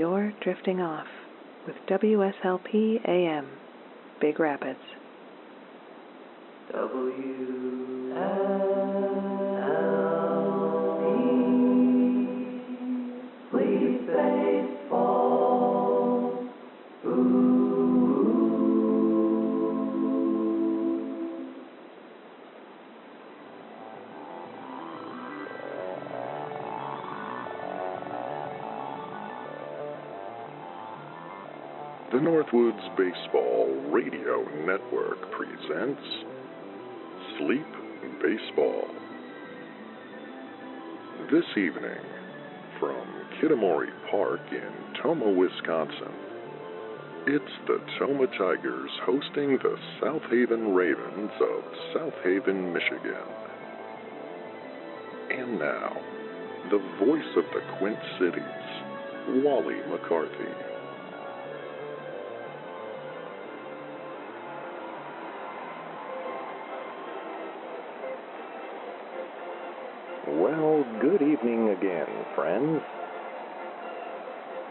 You're drifting off with WSLP AM, Big Rapids. WSLP, Sleep Baseball. The Northwoods Baseball Radio Network presents Sleep Baseball. This evening, from Kitamori Park in Tomah, Wisconsin, it's the Tomah Tigers hosting the South Haven Ravens of South Haven, Michigan. And now, the voice of the Quint Cities, Wally McCarthy. Well, good evening again, friends.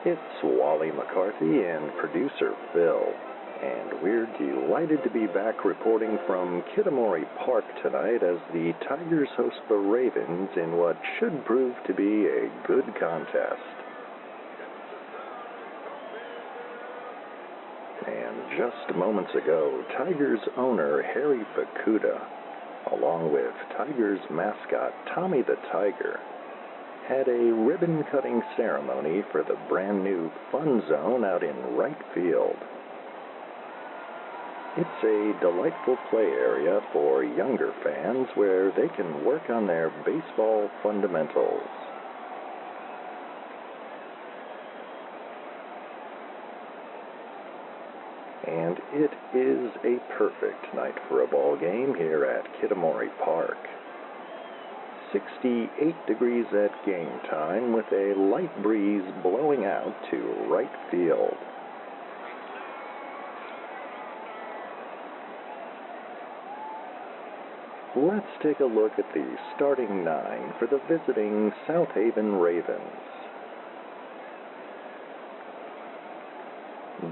It's Wally McCarthy and producer Phil, and we're delighted to be back reporting from Kitamori Park tonight as the Tigers host the Ravens in what should prove to be a good contest. And just moments ago, Tigers owner Harry Fukuda, along with Tigers mascot Tommy the Tiger, had a ribbon-cutting ceremony for the brand-new Fun Zone out in right field. It's a delightful play area for younger fans where they can work on their baseball fundamentals. And it is a perfect night for a ball game here at Kitamori Park. 68 degrees at game time with a light breeze blowing out to right field. Let's take a look at the starting nine for the visiting South Haven Ravens.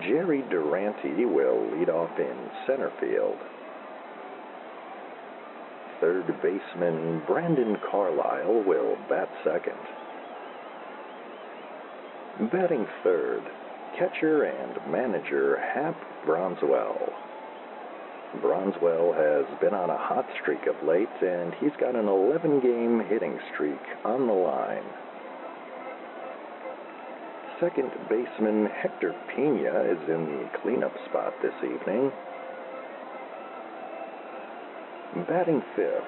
Jerry Durante will lead off in center field. Third baseman Brandon Carlisle will bat second. Batting third, catcher and manager Hap Bronswell. Bronswell has been on a hot streak of late, and he's got an 11-game hitting streak on the line. Second baseman Hector Pena is in the cleanup spot this evening. Batting fifth,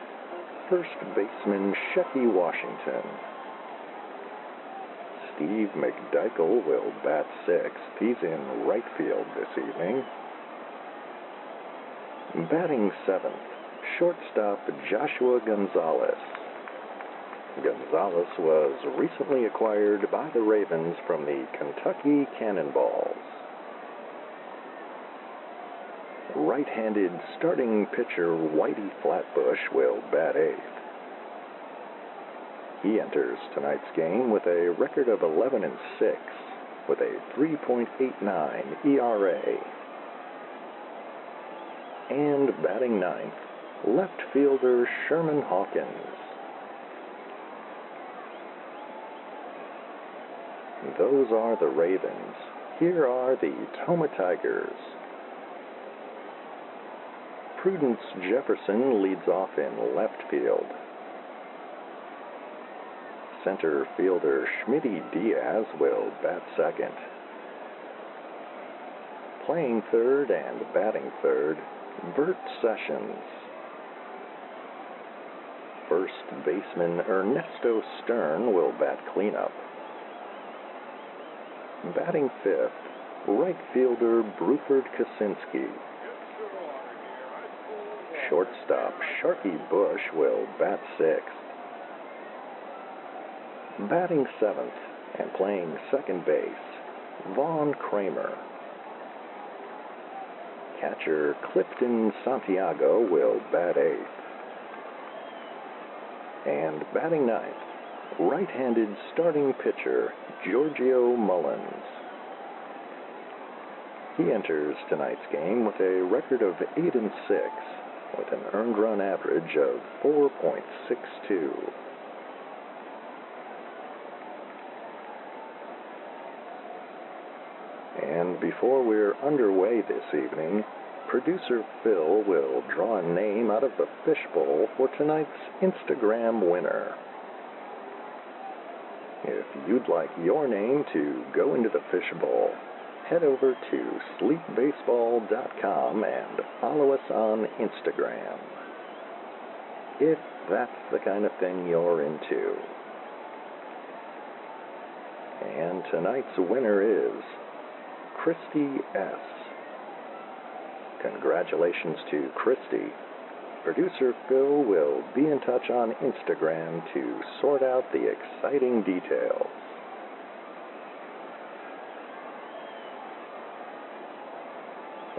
first baseman Shecky Washington. Steve McDykel will bat sixth. He's in right field this evening. Batting seventh, shortstop Joshua Gonzalez. Gonzalez was recently acquired by the Ravens from the Kentucky Cannonballs. Right-handed starting pitcher Whitey Flatbush will bat eighth. He enters tonight's game with a record of 11-6 with a 3.89 ERA. And batting ninth, left fielder Sherman Hawkins. Those are the Ravens. Here are the Tomah Tigers. Prudence Jefferson leads off in left field. Center fielder Schmitty Diaz will bat second. Playing third and batting third, Bert Sessions. First baseman Ernesto Stern will bat cleanup. Batting fifth, right fielder Bruford Kaczynski. Shortstop Sharky Bush will bat sixth. Batting seventh and playing second base, Vaughn Kramer. Catcher Clifton Santiago will bat eighth. And batting ninth, right-handed starting pitcher Giorgio Mullins. He enters tonight's game with a record of 8-6, with an earned run average of 4.62. And before we're underway this evening, producer Phil will draw a name out of the fishbowl for tonight's Instagram winner. If you'd like your name to go into the fishbowl, head over to sleepbaseball.com and follow us on Instagram, if that's the kind of thing you're into. And tonight's winner is Christy S. Congratulations to Christy. Producer Phil will be in touch on Instagram to sort out the exciting details.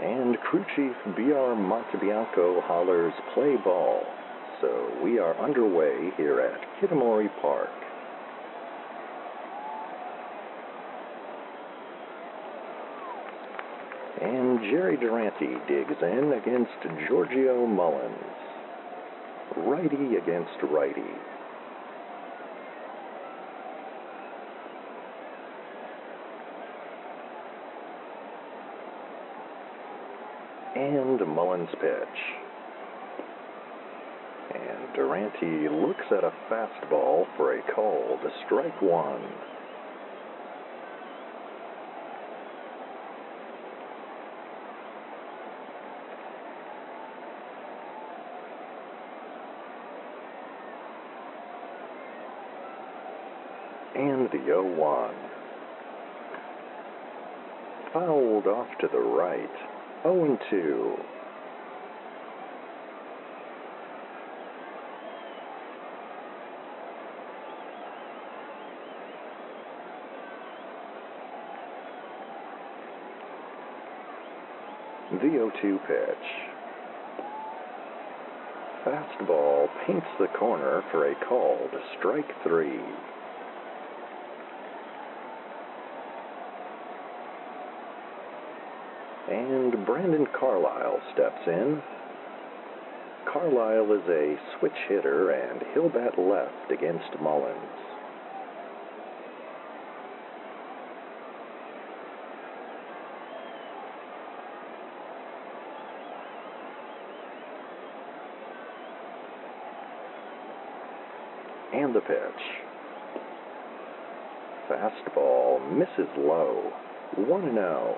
And Crew Chief B.R. Montebianco hollers play ball, so we are underway here at Kitamori Park. And Jerry Durante digs in against Giorgio Mullins. Righty against righty. And Mullins pitch. And Durante looks at a fastball for a call to strike one. And the 0-1. Fouled off to the right. 0-2. The 0-2 pitch. Fastball paints the corner for a call to strike three. And Brandon Carlisle steps in. Carlisle is a switch hitter, and he'll bat left against Mullins. And the pitch. Fastball misses low. 1-0.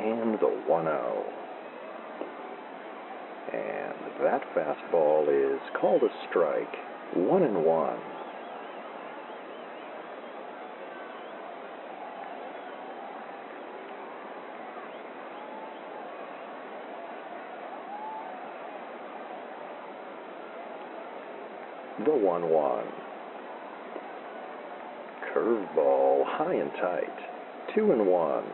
And the 1-0. And that fastball is called a strike. 1-1. The 1-1. Curveball high and tight. 2-1.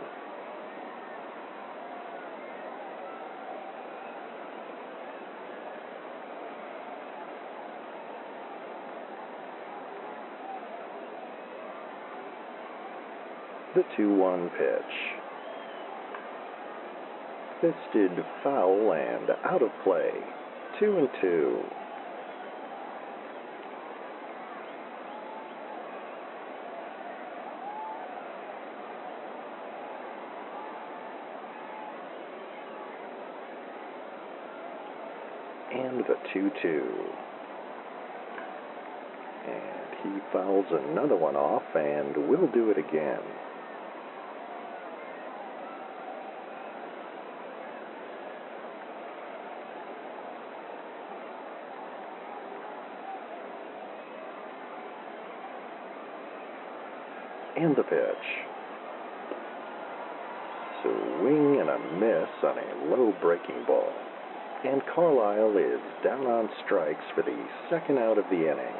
The 2-1 pitch. Fisted foul and out of play. 2-2. And the 2-2. And he fouls another one off, and we'll do it again. And the pitch. Swing and a miss on a low breaking ball. And Carlisle is down on strikes for the second out of the inning.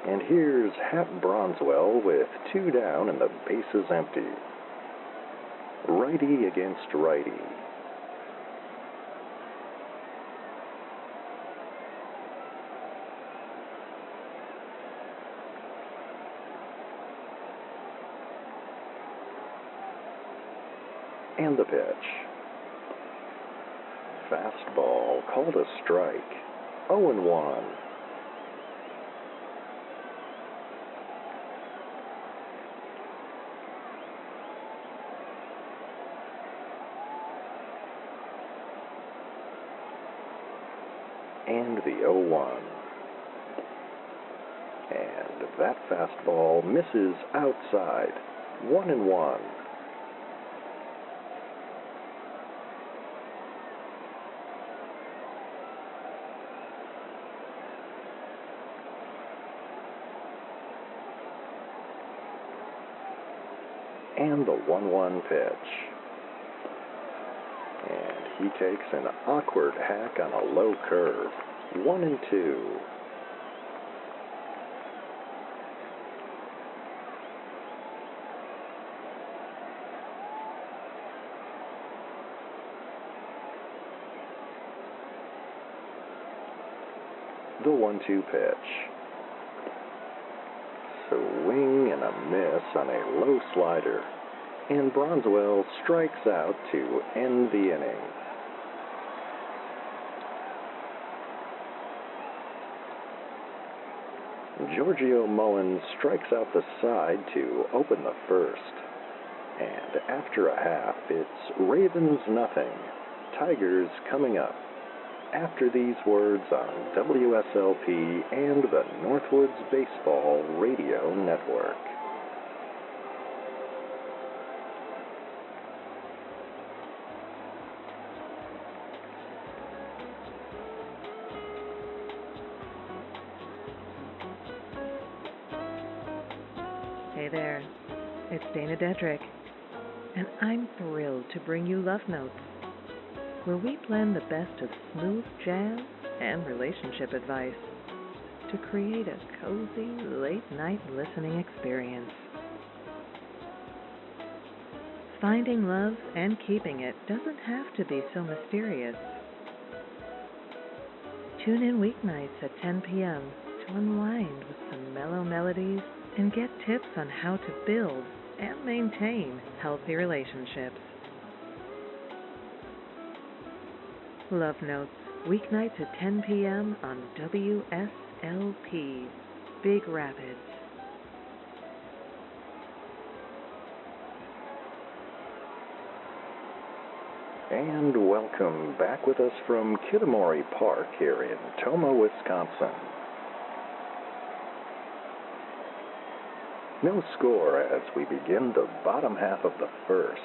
And here's Hap Bronzewell with 2 down and the bases empty. Righty against righty. And the pitch. Fastball called a strike. 0-1. And the 0-1. And that fastball misses outside. 1-1. And the 1-1 pitch. And he takes an awkward hack on a low curve. 1-2. The 1-2 pitch. Swing and a miss on a low slider, and Bronzewell strikes out to end the inning. Giorgio Mullen strikes out the side to open the first, and after a half, it's Ravens nothing, Tigers coming up. After these words on WSLP and the Northwoods Baseball Radio Network. Hey there, it's Dana Dedrick, and I'm thrilled to bring you Love Notes, where we blend the best of smooth jazz and relationship advice to create a cozy late-night listening experience. Finding love and keeping it doesn't have to be so mysterious. Tune in weeknights at 10 p.m. to unwind with some mellow melodies and get tips on how to build and maintain healthy relationships. Love Notes, weeknights at 10 p.m. on WSLP, Big Rapids. And welcome back with us from Kitamori Park here in Tomah, Wisconsin. No score as we begin the bottom half of the first.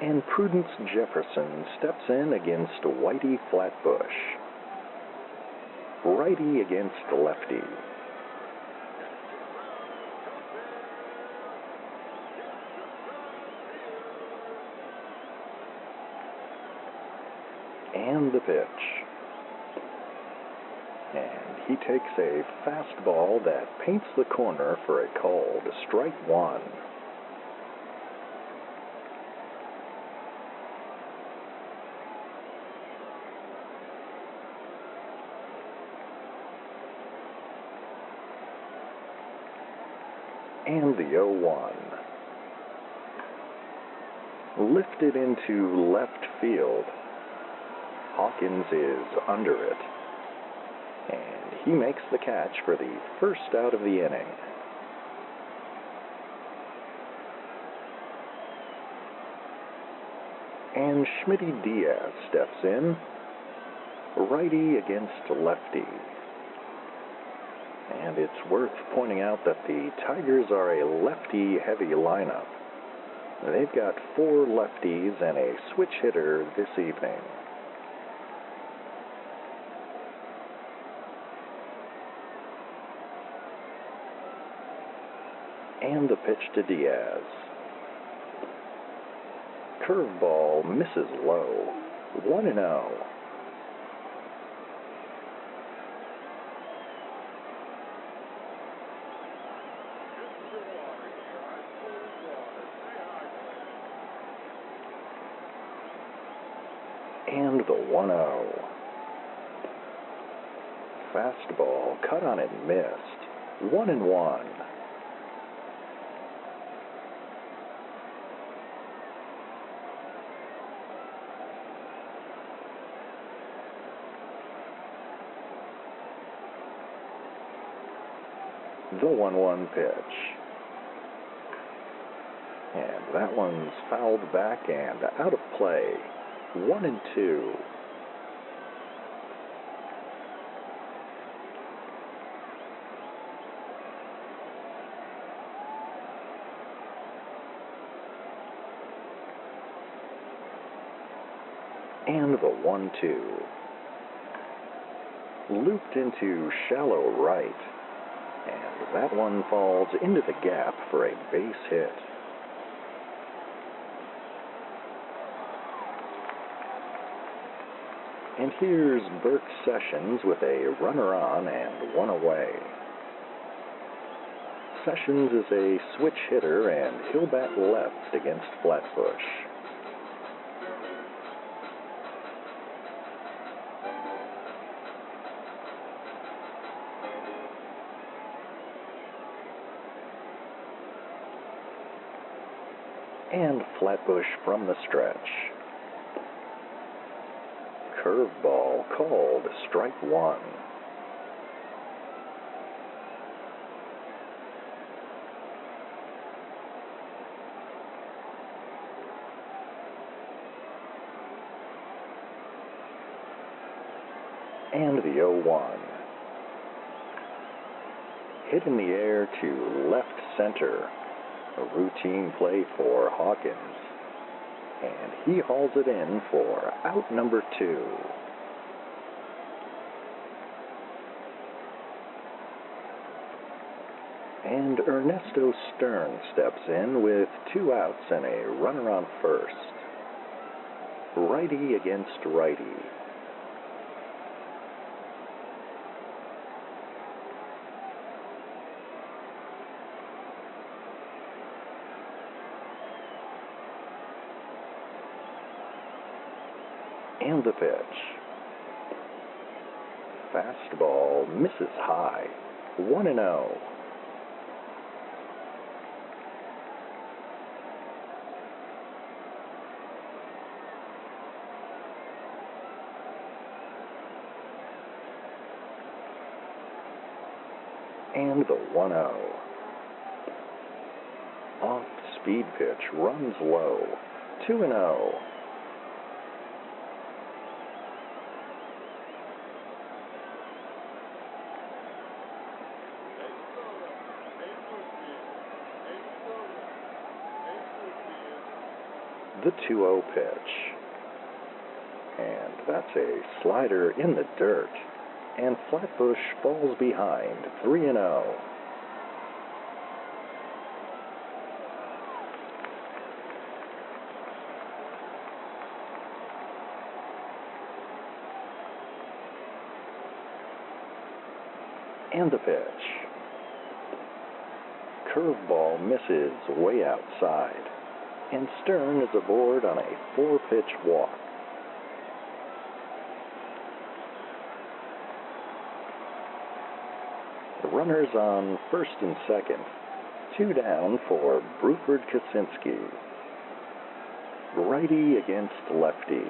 And Prudence Jefferson steps in against Whitey Flatbush. Righty against lefty. And the pitch. And he takes a fastball that paints the corner for a called strike 1. And the 0-1. Lifted into left field. Hawkins is under it. And he makes the catch for the first out of the inning. And Schmitty Diaz steps in. Righty against lefty. And it's worth pointing out that the Tigers are a lefty-heavy lineup. They've got 4 lefties and a switch hitter this evening. And the pitch to Diaz. Curveball misses low. 1-0. And the 1-0. Fastball cut on and missed. 1-1. The 1-1 pitch. And that one's fouled back and out of play. 1-2. And the 1-2. Looped into shallow right. And that one falls into the gap for a base hit. And here's Burke Sessions with a runner on and one away. Sessions is a switch hitter and he'll bat left against Flatbush. And Flatbush from the stretch. Curveball called strike one. And the 0-1. Hit in the air to left center. A routine play for Hawkins. And he hauls it in for out number 2. And Ernesto Stern steps in with 2 outs and a runner on first. Righty against righty. And the pitch. Fastball misses high. 1-0. And the 1-0. Off speed pitch runs low. 2-0. The 2-0 pitch. And that's a slider in the dirt. And Flatbush falls behind 3-0. And the pitch. Curveball misses way outside. And Stern is aboard on a 4-pitch walk. The runners on first and second. 2 down for Bruford Kaczynski. Righty against lefty.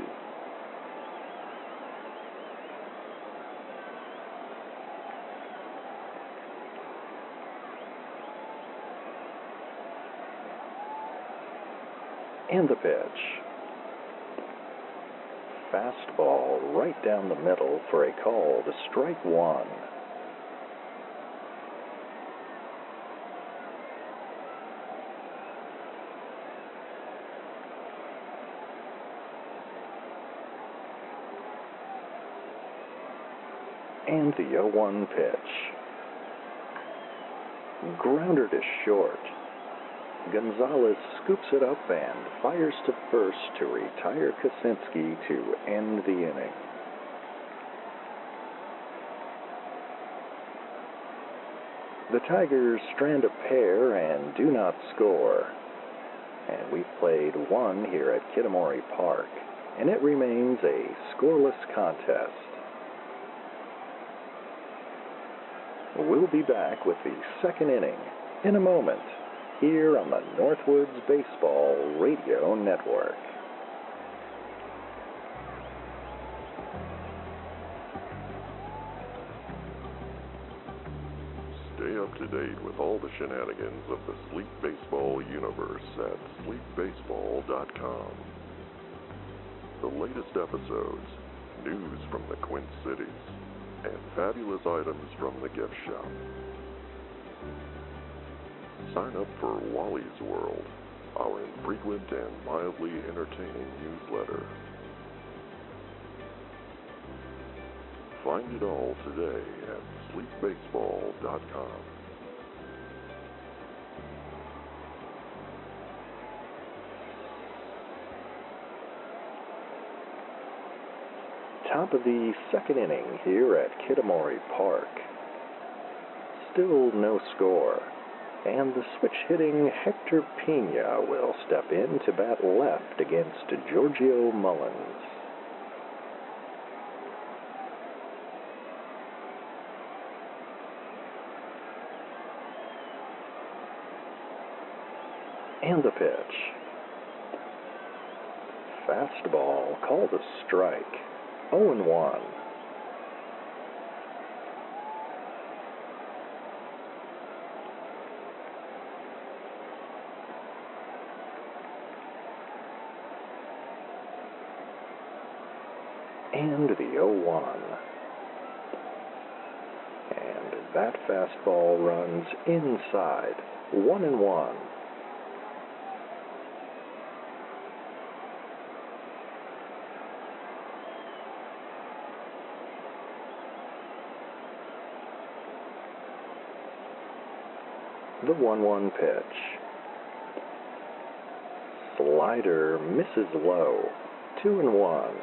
And the pitch. Fastball right down the middle for a call to strike one. And the 0-1 pitch. Grounder to short. Gonzalez scoops it up and fires to first to retire Kaczynski to end the inning. The Tigers strand a pair and do not score. And we've played 1 here at Kitamori Park, and it remains a scoreless contest. We'll be back with the second inning in a moment here on the Northwoods Baseball Radio Network. Stay up to date with all the shenanigans of the Sleep Baseball universe at sleepbaseball.com. The latest episodes, news from the Quint Cities, and fabulous items from the gift shop. Sign up for Wally's World, our infrequent and mildly entertaining newsletter. Find it all today at sleepbaseball.com. Top of the second inning here at Kitamori Park. Still no score, and the switch-hitting Hector Pena will step in to bat left against Giorgio Mullins. And the pitch. Fastball called a strike. 0-1. And the 0-1. And that fastball runs inside. 1-1. The 1-1 pitch. Slider misses low. 2-1.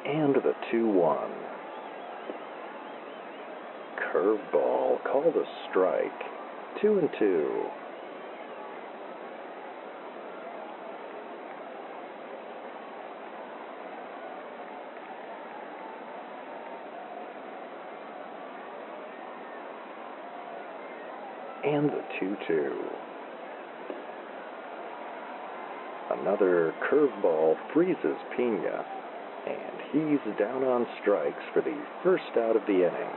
And the 2-1. Curveball called a strike. 2-2. And the 2-2. Another curveball freezes Pena, and he's down on strikes for the first out of the inning.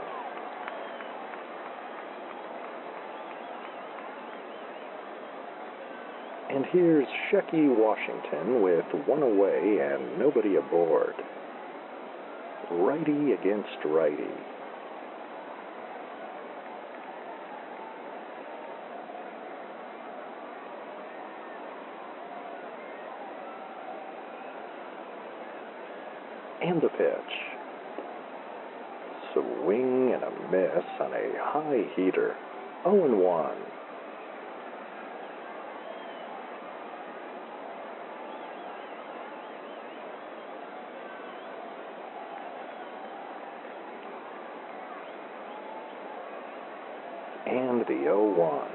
And here's Shecky Washington with one away and nobody aboard. Righty against righty. And the pitch. Swing and a miss on a high heater. 0-1. And the 0-1.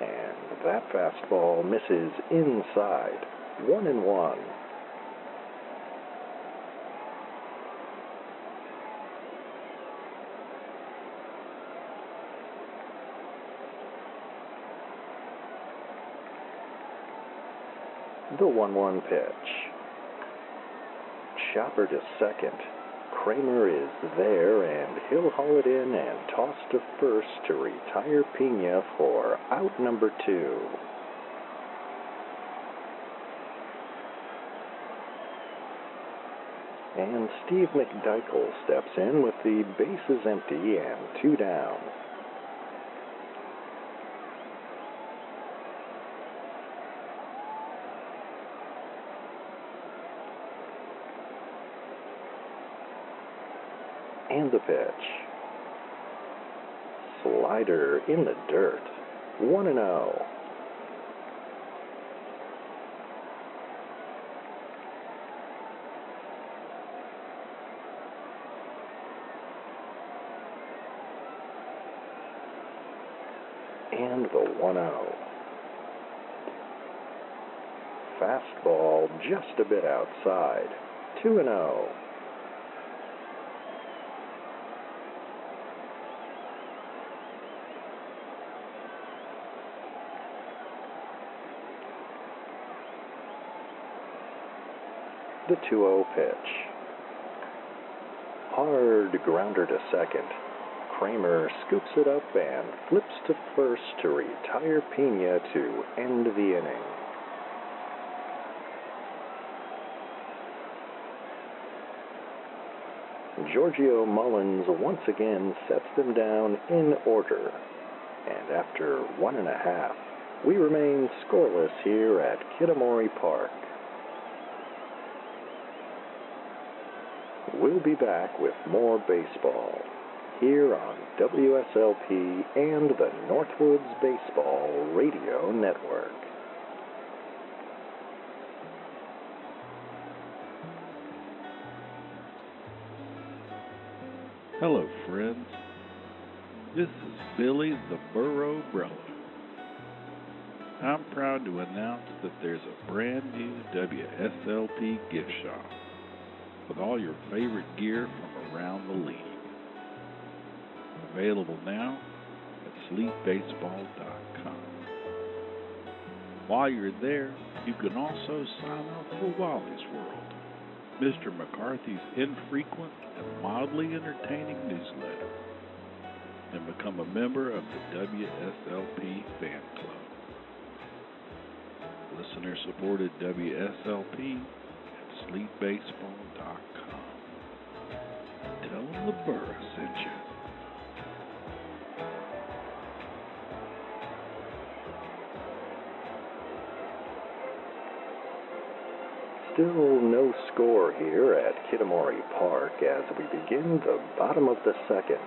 And that fastball misses inside. 1-1. The 1-1 pitch. Chopper to second. Kramer is there, and he'll haul it in and toss to first to retire Pena for out number 2. And Steve McDykel steps in with the bases empty and 2 down. And the pitch. Slider in the dirt. 1-0. And the 1-0. Fastball just a bit outside. 2-0. The 2-0 pitch. Hard grounder to second. Kramer scoops it up and flips to first to retire Pena to end the inning. Giorgio Mullins once again sets them down in order, and after 1.5, we remain scoreless here at Kitamori Park. We'll be back with more baseball here on WSLP and the Northwoods Baseball Radio Network. Hello, friends. This is Billy the Burro Brother. I'm proud to announce that there's a brand new WSLP gift shop with all your favorite gear from around the league. Available now at sleepbaseball.com. While you're there, you can also sign up for Wally's World, Mr. McCarthy's infrequent and mildly entertaining newsletter, and become a member of the WSLP fan club. Listener-supported WSLP at sleepbaseball.com. Tell them the Burra sent you. Still no score here at Kitamori Park as we begin the bottom of the second.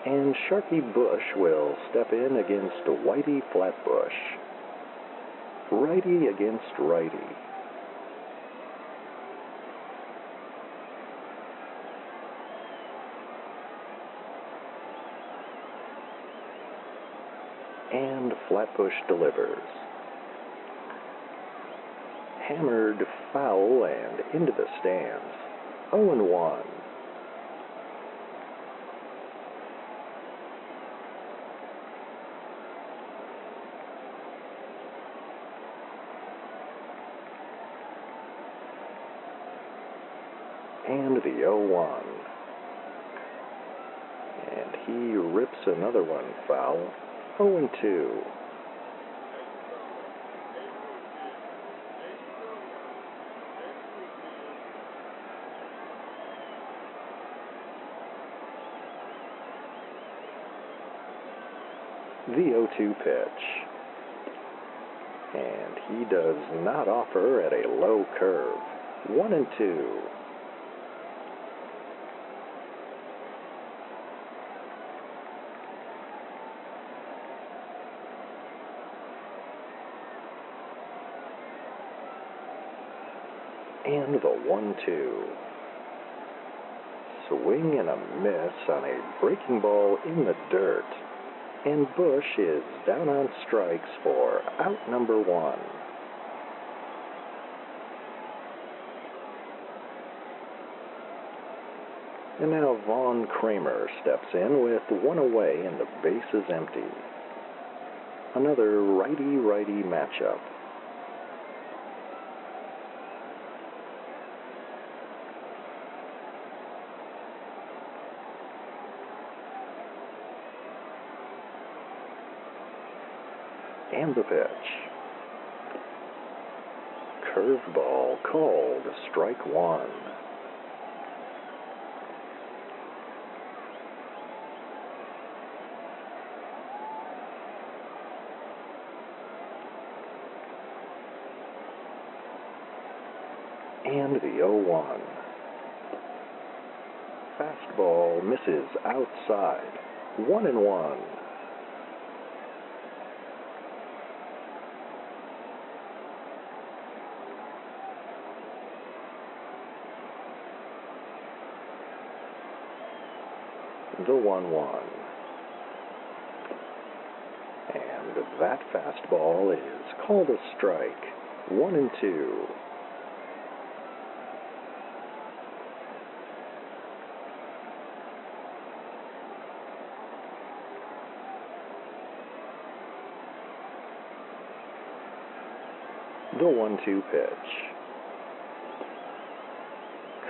And Sharky Bush will step in against Whitey Flatbush. Righty against righty. And Flatbush delivers. Hammered foul and into the stands. 0-1. And the 0-1. And he rips another one foul. 0-2. The 0-2 pitch. And he does not offer at a low curve. 1-2. And the 1-2. Swing and a miss on a breaking ball in the dirt. And Bush is down on strikes for out number 1. And now Vaughn Kramer steps in with one away and the base is empty. Another righty-righty matchup. And the pitch. Curveball called strike 1. And the 0-1. Fastball misses outside. 1-1. The 1-1. that fastball is called a strike. 1-2. The 1-2 pitch.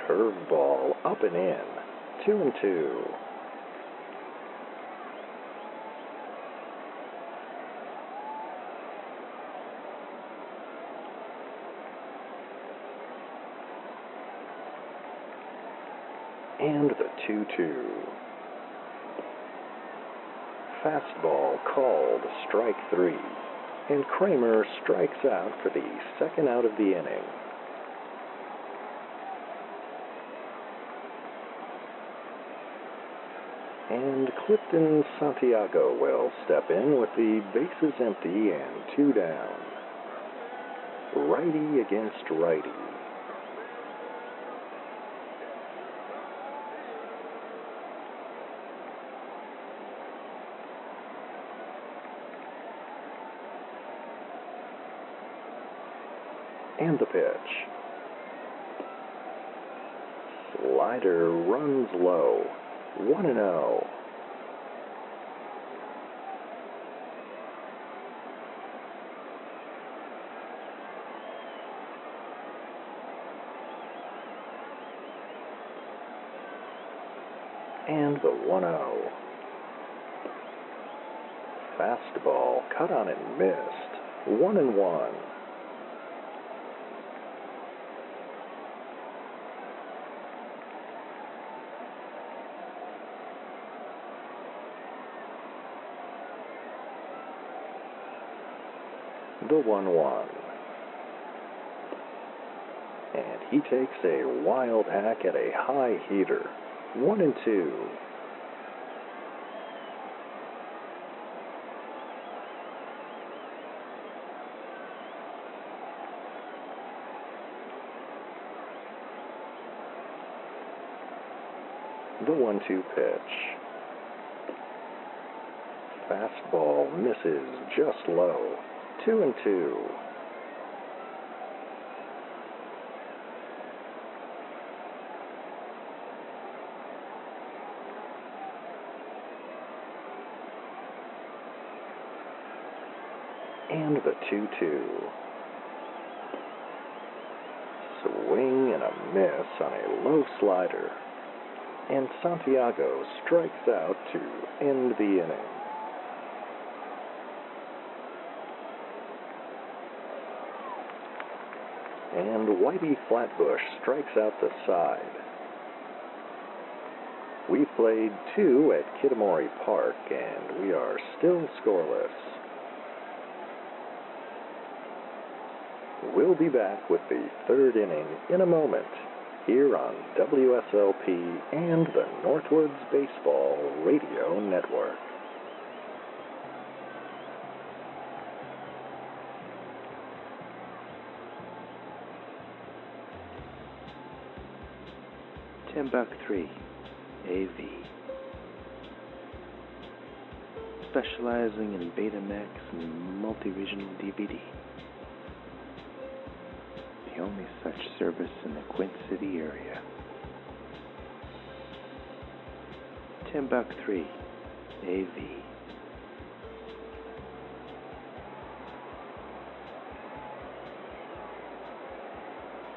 Curveball up and in. 2-2. And the 2-2. Fastball called strike 3. And Kramer strikes out for the second out of the inning. And Clifton Santiago will step in with the bases empty and 2 down. Righty against righty. And the pitch. Slider runs low. 1-0. And the 1-0. Fastball cut on and missed. 1-1. The 1-1. And he takes a wild hack at a high heater. 1-2. The 1-2 pitch. Fastball misses just low. 2-2. And the 2-2. Swing and a miss on a low slider. And Santiago strikes out to end the inning. And Whitey Flatbush strikes out the side. We played 2 at Kitamori Park, and we are still scoreless. We'll be back with the 3rd inning in a moment, here on WSLP and the Northwoods Baseball Radio Network. $10.3 AV. Specializing in Betamax and multi-regional DVD. The only such service in the Quint City area. $10.3 AV.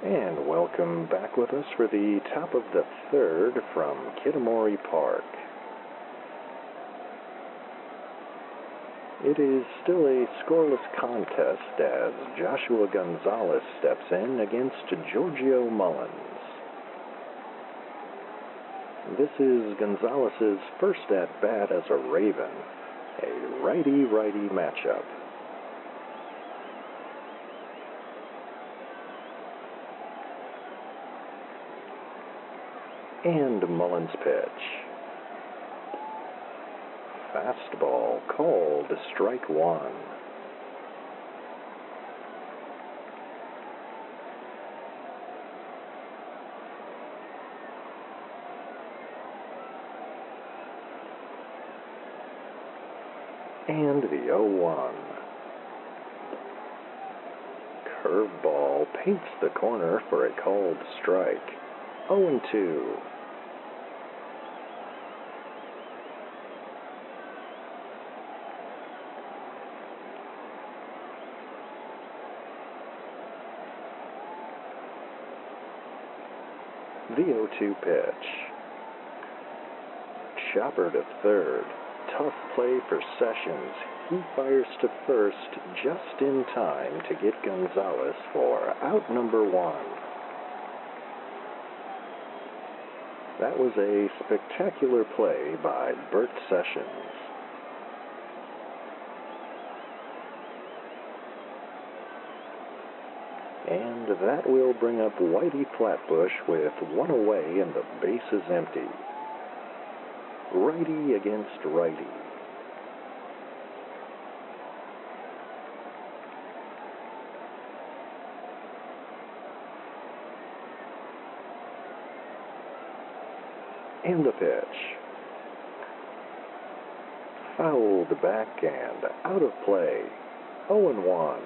And welcome back with us for the top of the 3rd from Kitamori Park. It is still a scoreless contest as Joshua Gonzalez steps in against Giorgio Mullins. This is Gonzalez's first at-bat as a Raven, a righty-righty matchup. And Mullins' pitch. Fastball called strike 1. And the 0-1. Curveball paints the corner for a called strike. 0-2. The 0-2 pitch. Chopper to third. Tough play for Sessions. He fires to first just in time to get Gonzalez for out number 1. That was a spectacular play by Bert Sessions. And that will bring up Whitey Flatbush with 1 away and the base is empty. Righty against righty. And the pitch. Fouled back and out of play. 0-1.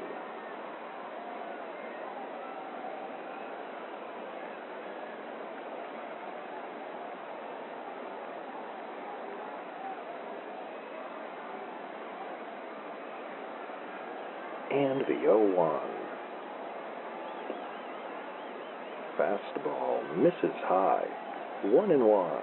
And the 0-1. Fastball misses high. 1-1.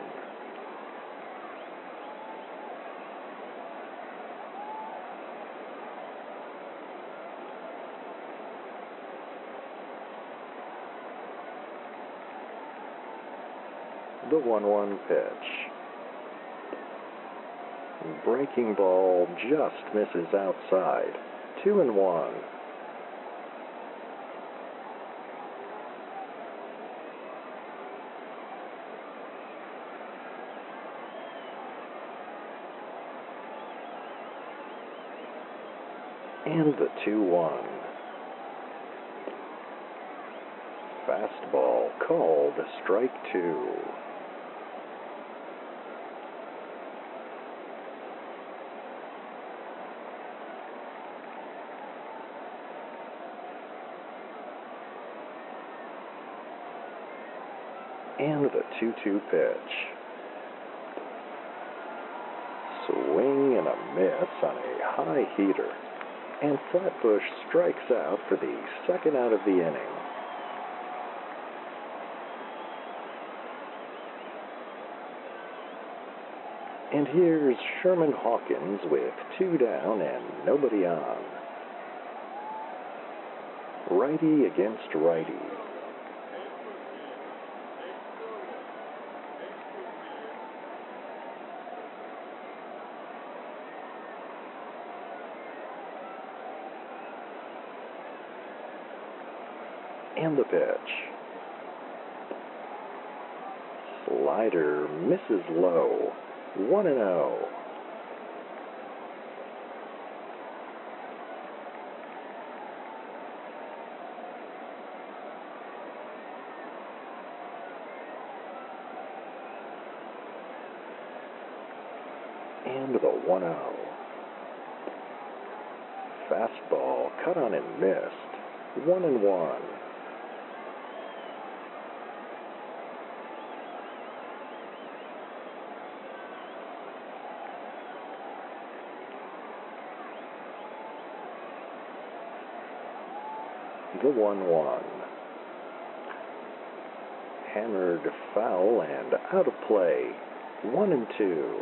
The 1-1 pitch. Breaking ball just misses outside. 2-1. And the 2-1. Fastball called strike 2. And the 2-2 pitch. Swing and a miss on a high heater. And Flatbush strikes out for the second out of the inning. And here's Sherman Hawkins with 2 down and nobody on. Righty against righty. And the pitch. Slider misses low. 1-0. And the 1-0. Fastball cut on and missed. 1-1. The 1-1. Hammered foul and out of play. 1-2.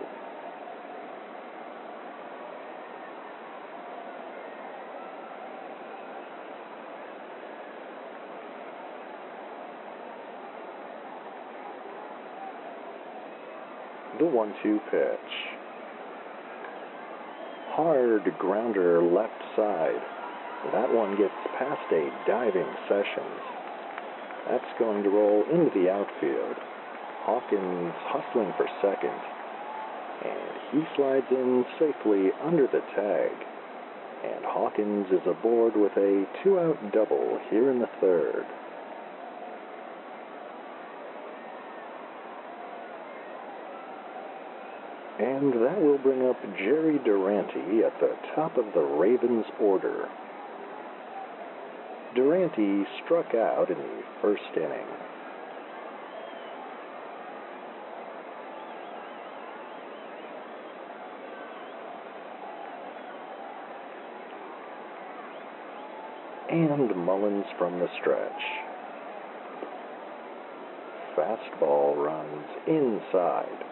The 1-2 pitch. Hard grounder left side. That one gets past a diving Sessions. That's going to roll into the outfield. Hawkins hustling for second. And he slides in safely under the tag. And Hawkins is aboard with a 2-out double here in the third. And that will bring up Jerry Durante at the top of the Ravens order. Durante struck out in the first inning. And Mullins from the stretch. Fastball runs inside.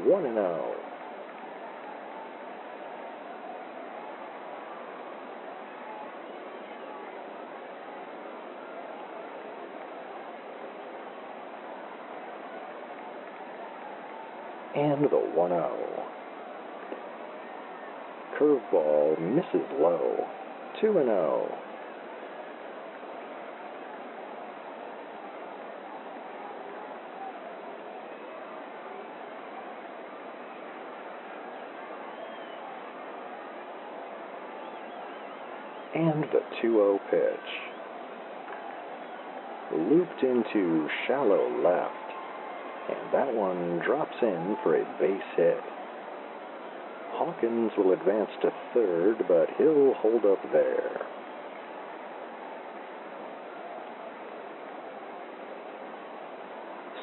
1-0. And the 1-0. Curveball misses low. 2-0. And the 2-0 pitch. Looped into shallow left. And that one drops in for a base hit. Hawkins will advance to third, but he'll hold up there.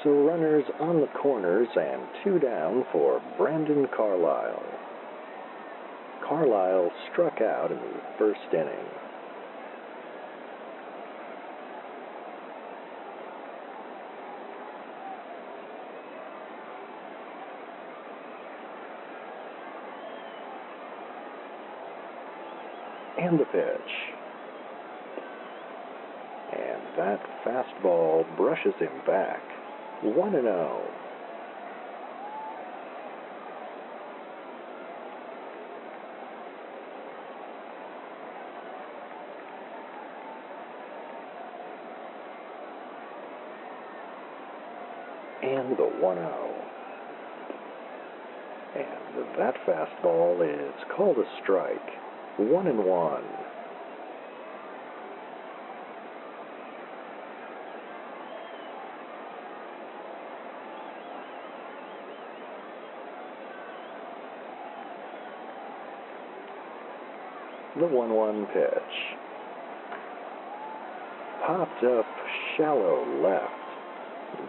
So runners on the corners and 2 down for Brandon Carlisle. Carlisle struck out in the first inning. And the pitch. And that fastball brushes him back. 1-0. And the 1-0. And that fastball is called a strike. 1-1. The 1-1 pitch. Popped up shallow left.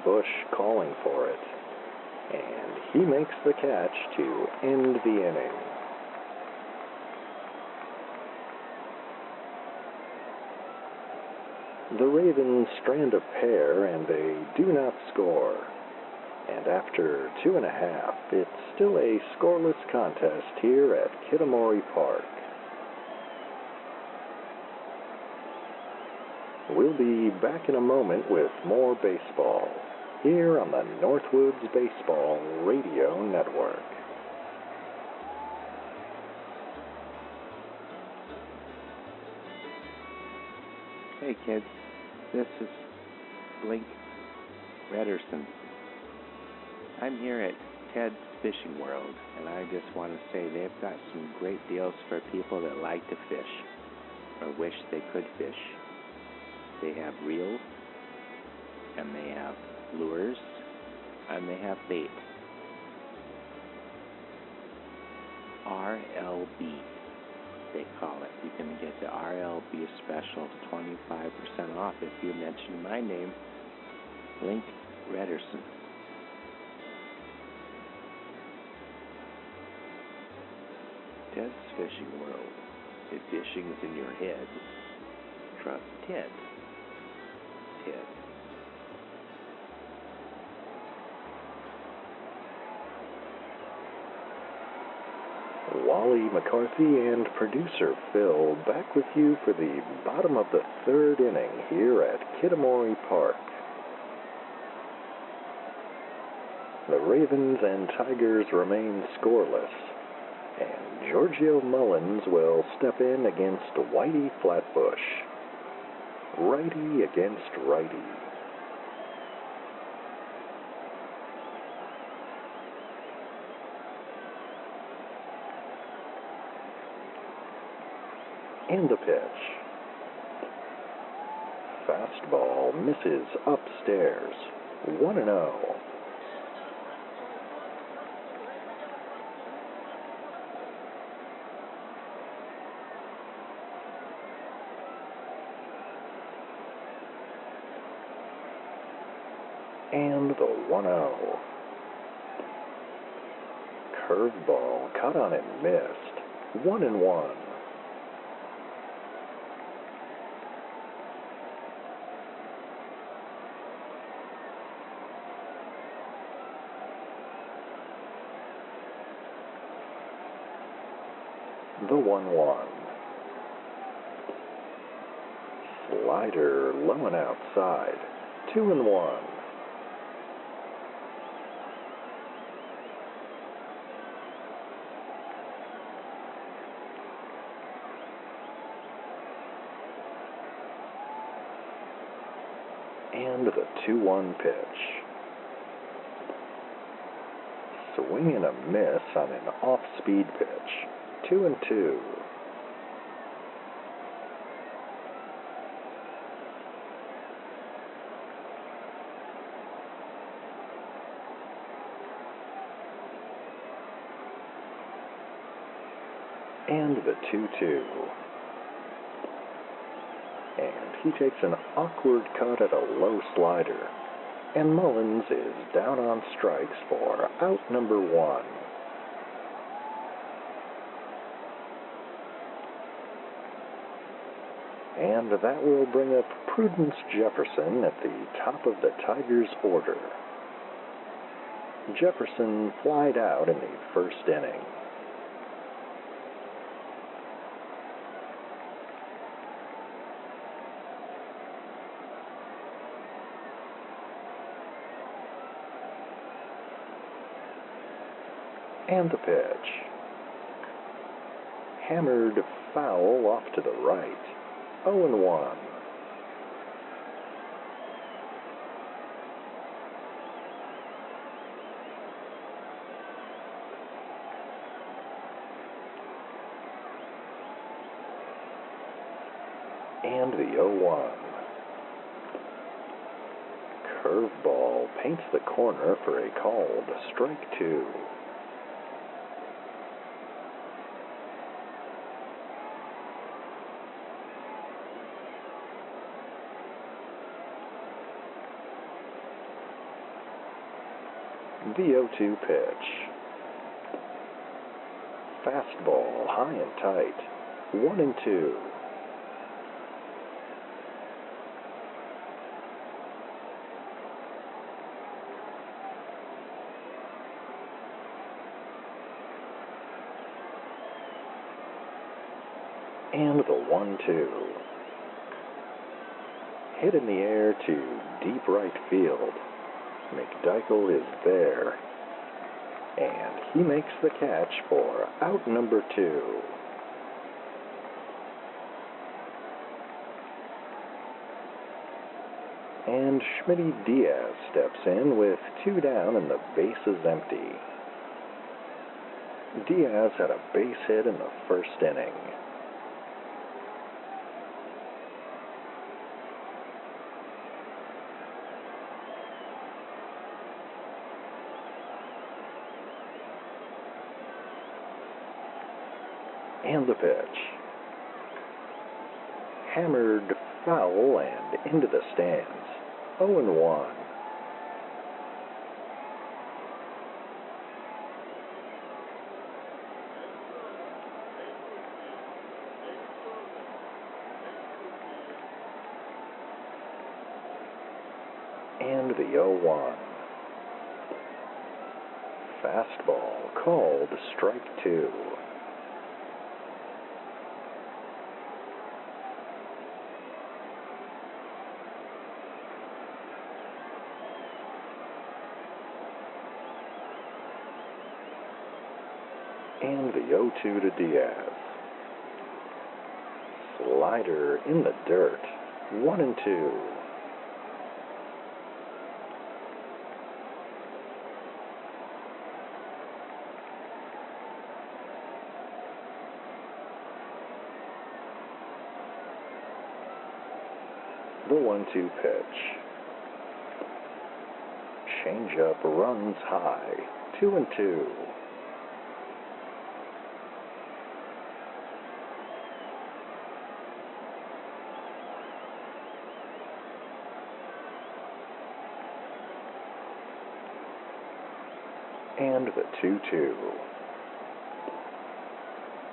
Bush calling for it. And he makes the catch to end the inning. The Ravens strand a pair and they do not score. And after 2.5, it's still a scoreless contest here at Kitamori Park. We'll be back in a moment with more baseball here on the Northwoods Baseball Radio Network. Hey kids, this is Blink Rederson. I'm here at Ted's Fishing World, and I just want to say they've got some great deals for people that like to fish or wish they could fish. They have reels, and they have lures, and they have bait. RLB, they call it. You can get the RLB special 25% off if you mention my name, Blink Rederson. Ted's Fishing World. If fishing's in your head, trust Ted. Ted. Wally, McCarthy, and producer Phil back with you for the bottom of the third inning here at Kitamori Park. The Ravens and Tigers remain scoreless, and Giorgio Mullins will step in against Whitey Flatbush. Righty against righty. And the pitch. Fastball misses upstairs. 1-0. And the 1-0. Curveball caught on and missed. 1-1. The 1-1. Slider low and outside. 2-1. And the 2-1 pitch. Swing and a miss on an off-speed pitch. 2-2. And the 2-2. And he takes an awkward cut at a low slider. And Mullins is down on strikes for out number 1. And that will bring up Prudence Jefferson at the top of the Tigers' order. Jefferson flied out in the first inning. And the pitch. Hammered foul off to the right. 0-1. And the 0-1. Curveball paints the corner for a called strike 2. The 0-2 pitch. Fastball high and tight. 1-2. And the 1-2. Hit in the air to deep right field. McDykel is there, and he makes the catch for out number 2. And Schmitty Diaz steps in with 2 down and the bases empty. Diaz had a base hit in the first inning. And the pitch. Hammered foul and into the stands. 0-1. And the 0-1. Fastball called strike 2. And the 0-2 to Diaz. Slider in the dirt. 1-2. The 1-2 pitch. Changeup runs high. 2-2. and the 2-2.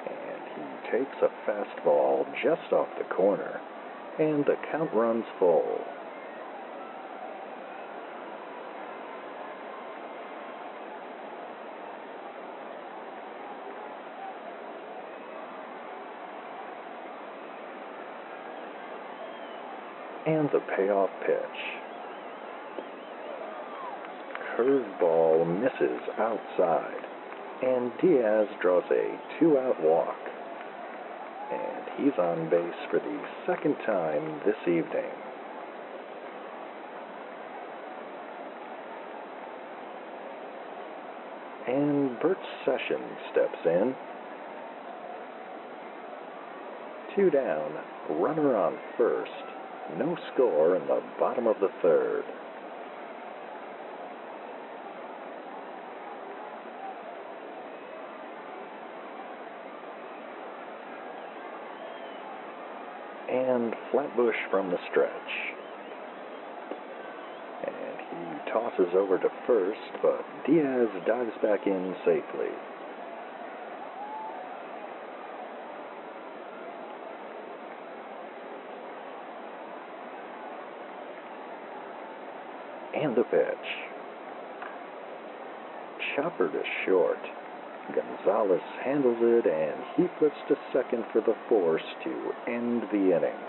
And he takes a fastball just off the corner, and the count runs full. And the payoff pitch. Curveball misses outside, and Diaz draws a 2-out walk. And he's on base for the second time this evening. And Bert Sessions steps in. 2 down, runner on first. No score in the bottom of the third. And Flatbush from the stretch. And he tosses over to first, but Diaz dives back in safely. And the pitch. Chopper to short. Gonzalez handles it, and he flips to second for the force to end the inning.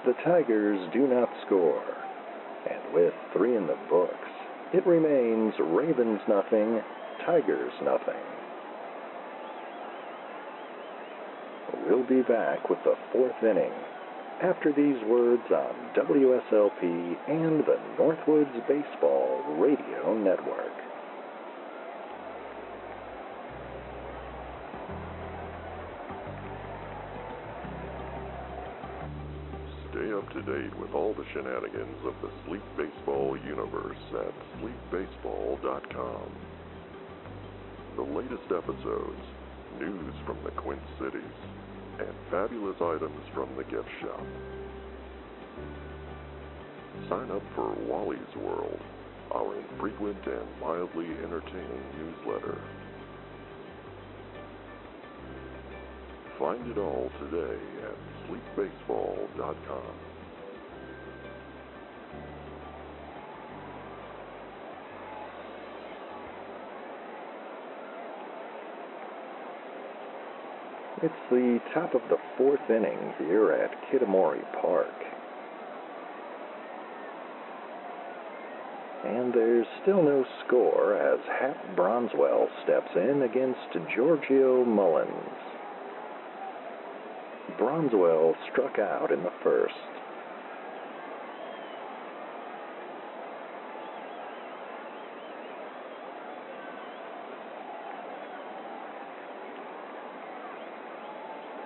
The Tigers do not score, and with 3 in the books, it remains Ravens nothing, Tigers nothing. We'll be back with the 4th inning after these words on WSLP and the Northwoods Baseball Radio Network. Stay up to date with all the shenanigans of the Sleep Baseball universe at sleepbaseball.com. The latest episodes, news from the Quint Cities, and fabulous items from the gift shop. Sign up for Wally's World, our infrequent and mildly entertaining newsletter. Find it all today at sleepbaseball.com. It's the top of the 4th inning here at Kitamori Park. And there's still no score as Hap Bronswell steps in against Giorgio Mullins. Bronswell struck out in the first.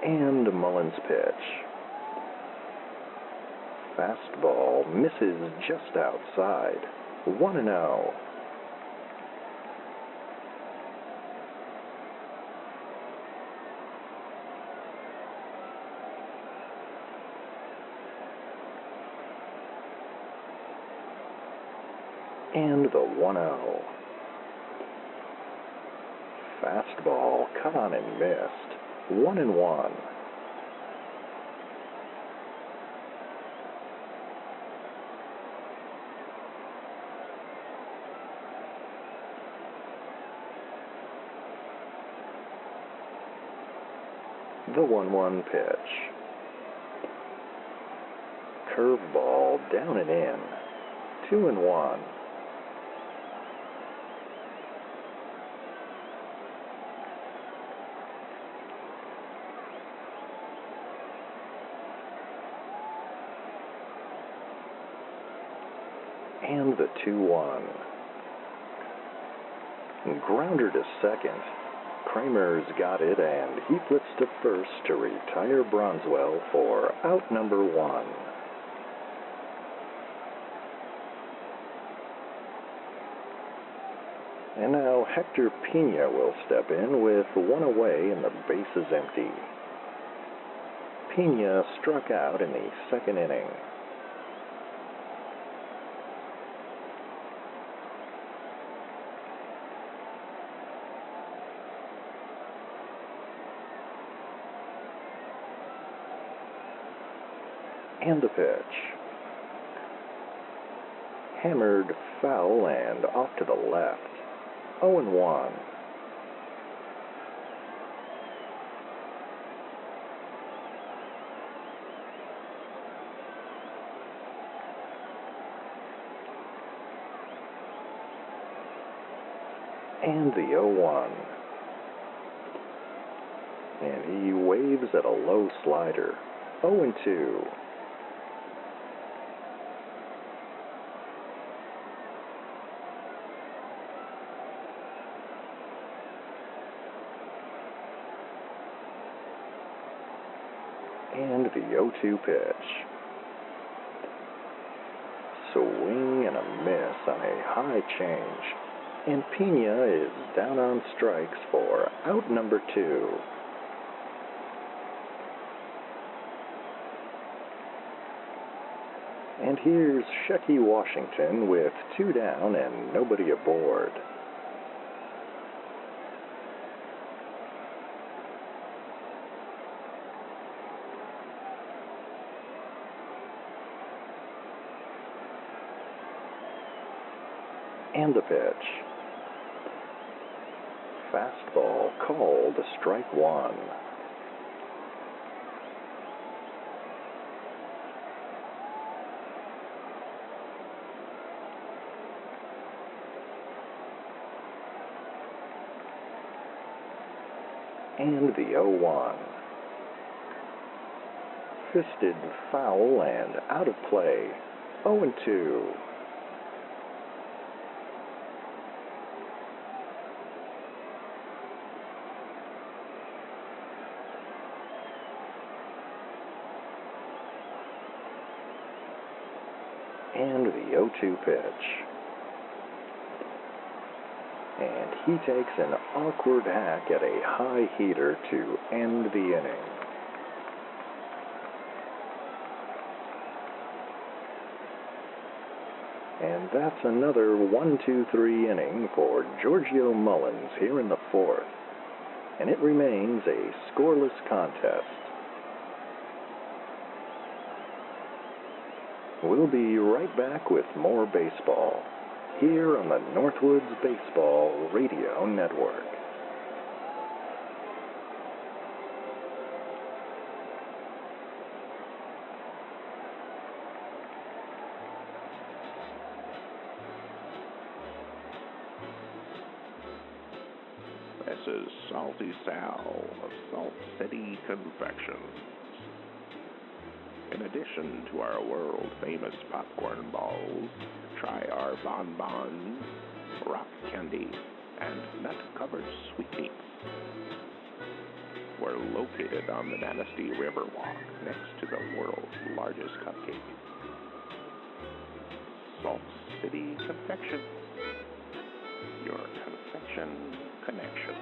And Mullins' pitch. Fastball misses just outside. 1-0. And the 1-0. Fastball cut on and missed. 1-1. The 1-1 pitch. Curveball down and in. 2-1. And the 2-1. Grounder to second. Kramer's got it, and he flips to first to retire Bronswell for out number 1. And now Hector Pena will step in with 1 away and the bases empty. Pena struck out in the 2nd inning. And the pitch. Hammered foul and off to the left. 0-1. And the 0-1. And he waves at a low slider. 0-2. And the 0-2 pitch. Swing and a miss on a high change. And Pena is down on strikes for out number 2. And here's Shecky Washington with 2 down and nobody aboard. And the pitch. Fastball called strike 1. And the 0-1. Fisted foul and out of play. 0-2. And the 0-2 pitch. And he takes an awkward hack at a high heater to end the inning. And that's another 1-2-3 inning for Giorgio Mullins here in the 4th. And it remains a scoreless contest. We'll be right back with more baseball here on the Northwoods Baseball Radio Network. This is Salty Sal of Salt City Confections. In addition to our world-famous popcorn balls, try our bonbons, rock candy, and nut-covered sweetmeats. We're located on the Manistee Riverwalk next to the world's largest cupcake. Salt City Confections, your confection connection.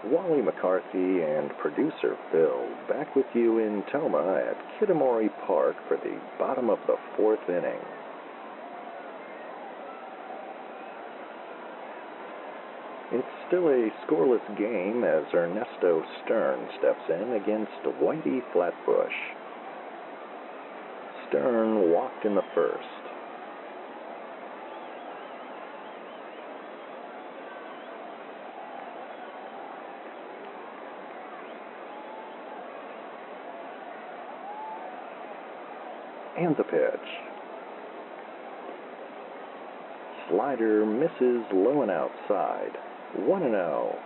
Wally McCarthy and producer Phil back with you in Tomah at Kitamori Park for the bottom of the 4th inning. It's still a scoreless game as Ernesto Stern steps in against Whitey Flatbush. Stern walked in the 1st. And the pitch. Slider misses low and outside. 1-0.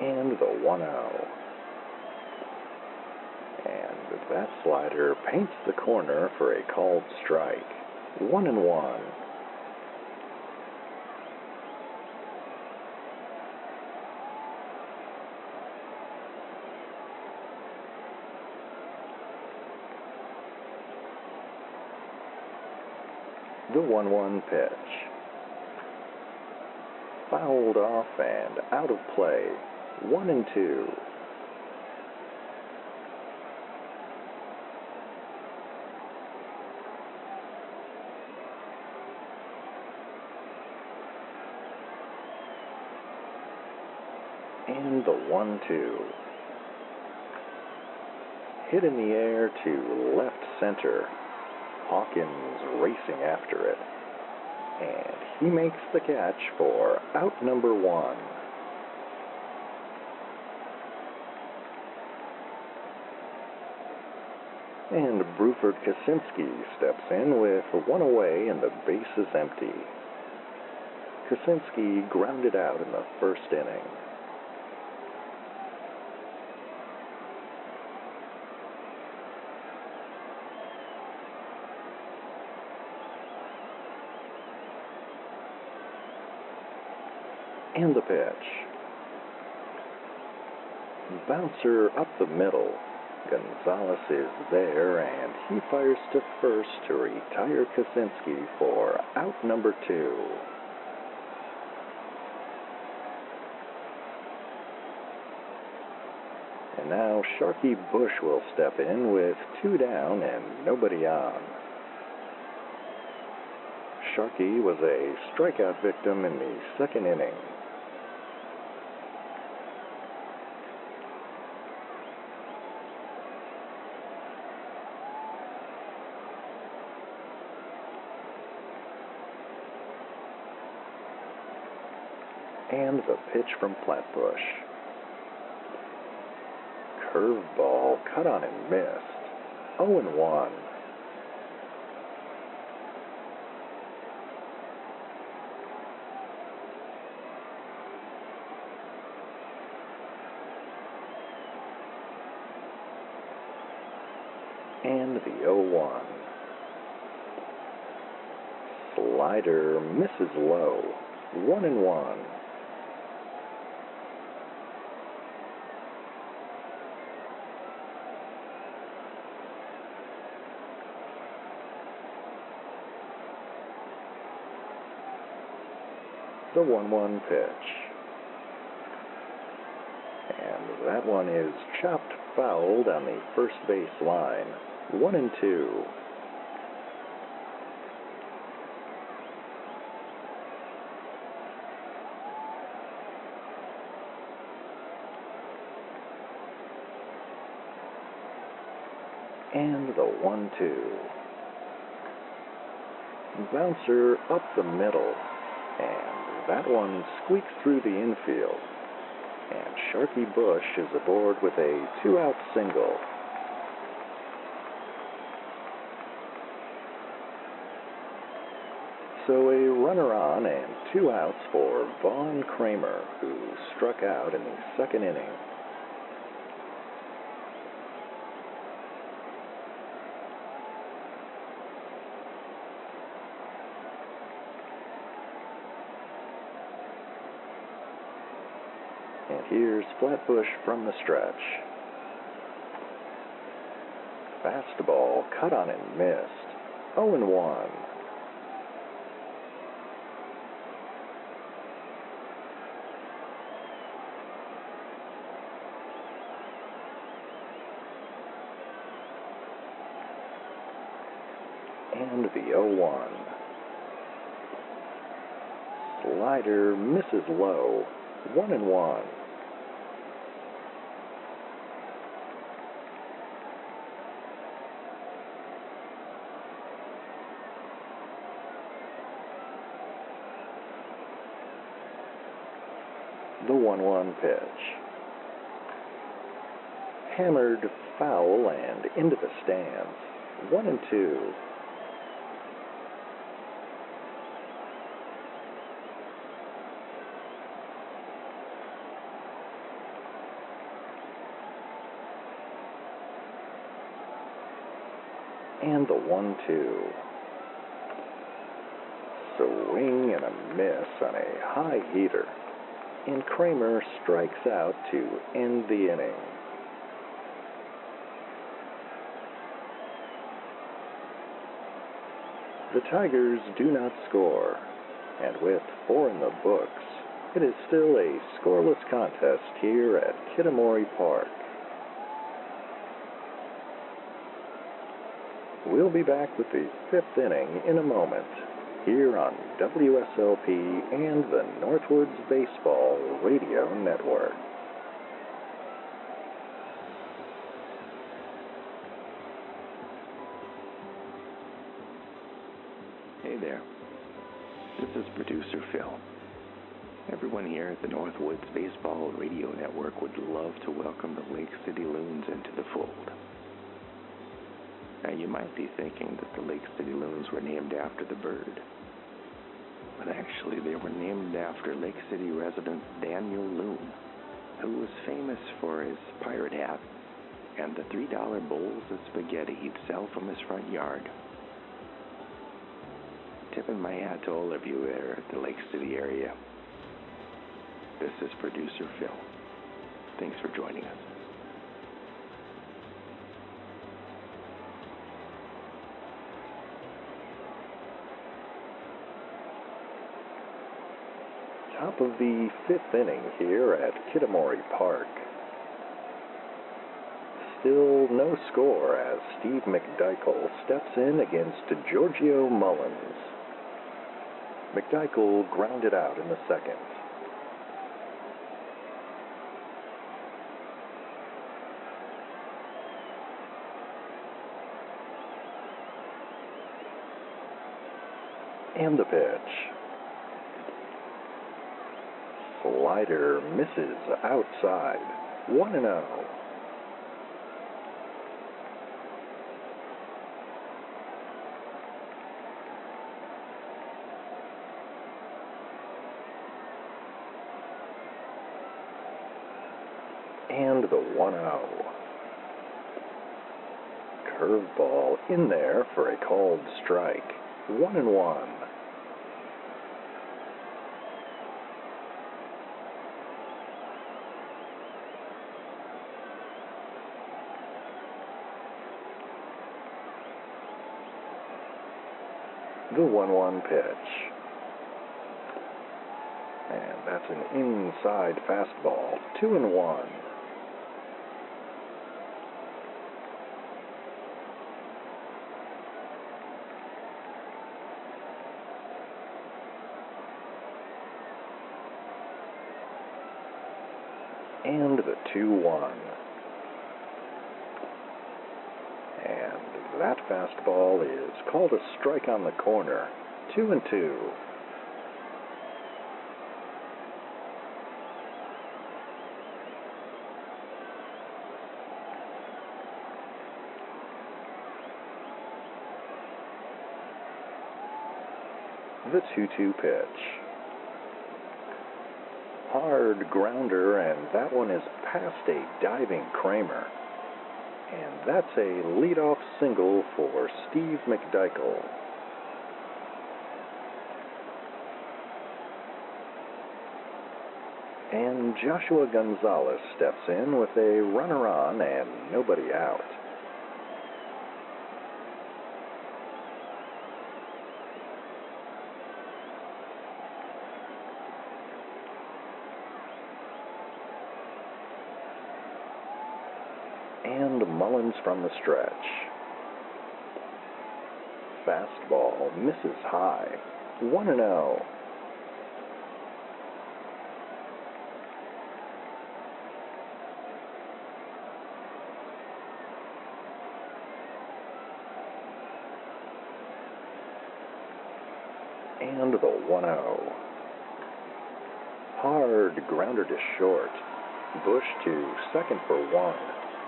And the 1-0. And that slider paints the corner for a called strike. 1-1. The 1-1 pitch. fouled off and out of play. 1-2. And the 1-2. Hit in the air to left center. Hawkins racing after it. And he makes the catch for out number 1. And Bruford Kaczynski steps in with 1 away and the base is empty. Kaczynski grounded out in the first inning. And the pitch. Bouncer up the middle. Gonzalez is there, and he fires to first to retire Kaczynski for out number 2. And now Sharky Bush will step in with 2 down and nobody on. Sharky was a strikeout victim in the second inning. And the pitch from Flatbush. Curveball cut on and missed. 0-1. And the 0-1. Slider misses low. 1-1. The 1-1 pitch. And that one is chopped fouled on the first base line. 1-2. And the 1-2. Bouncer up the middle. And that one squeaks through the infield. And Sharky Bush is aboard with a 2-out single. So a runner on and 2 outs for Vaughn Kramer, who struck out in the second inning. And here's Flatbush from the stretch. Fastball cut on and missed. 0-1. And the 0-1. Slider misses low. 1-1. The 1-1 pitch. Hammered foul and into the stands. 1-2. And the 1-2. Swing and a miss on a high heater. And Kramer strikes out to end the inning. The Tigers do not score, and with 4 in the books, It is still a scoreless contest here at Kitamori Park. We'll be back with the 5th inning in a moment, here on WSLP and the Northwoods Baseball Radio Network. Hey there, this is producer Phil. Everyone here at the Northwoods Baseball Radio Network would love to welcome the Lake City Loons into the fold. Now, you might be thinking that the Lake City Loons were named after the bird, but actually they were named after Lake City resident Daniel Loon, who was famous for his pirate hat and the $3 bowls of spaghetti he'd sell from his front yard. Tipping my hat to all of you there at the Lake City area. This is producer Phil. Thanks for joining us. Top of the 5th inning here at Kitamori Park. Still no score as Steve McDykel steps in against Giorgio Mullins. McDykel grounded out in the 2nd. And the pitch. Slider misses outside. 1-0. And the 1-0. Curveball in there for a called strike. 1-1. The 1-1 pitch. And that's an inside fastball. 2-1. And the 2-1. And that fastball is called a strike on the corner. 2-2. The 2-2 pitch. Hard grounder, and that one is past a diving Kramer. And that's a leadoff single for Steve McDykel. And Joshua Gonzalez steps in with a runner on and nobody out. And Mullins from the stretch. Fastball misses high. 1-0. And the 1-0. Hard grounder to short. Bush to second for 1.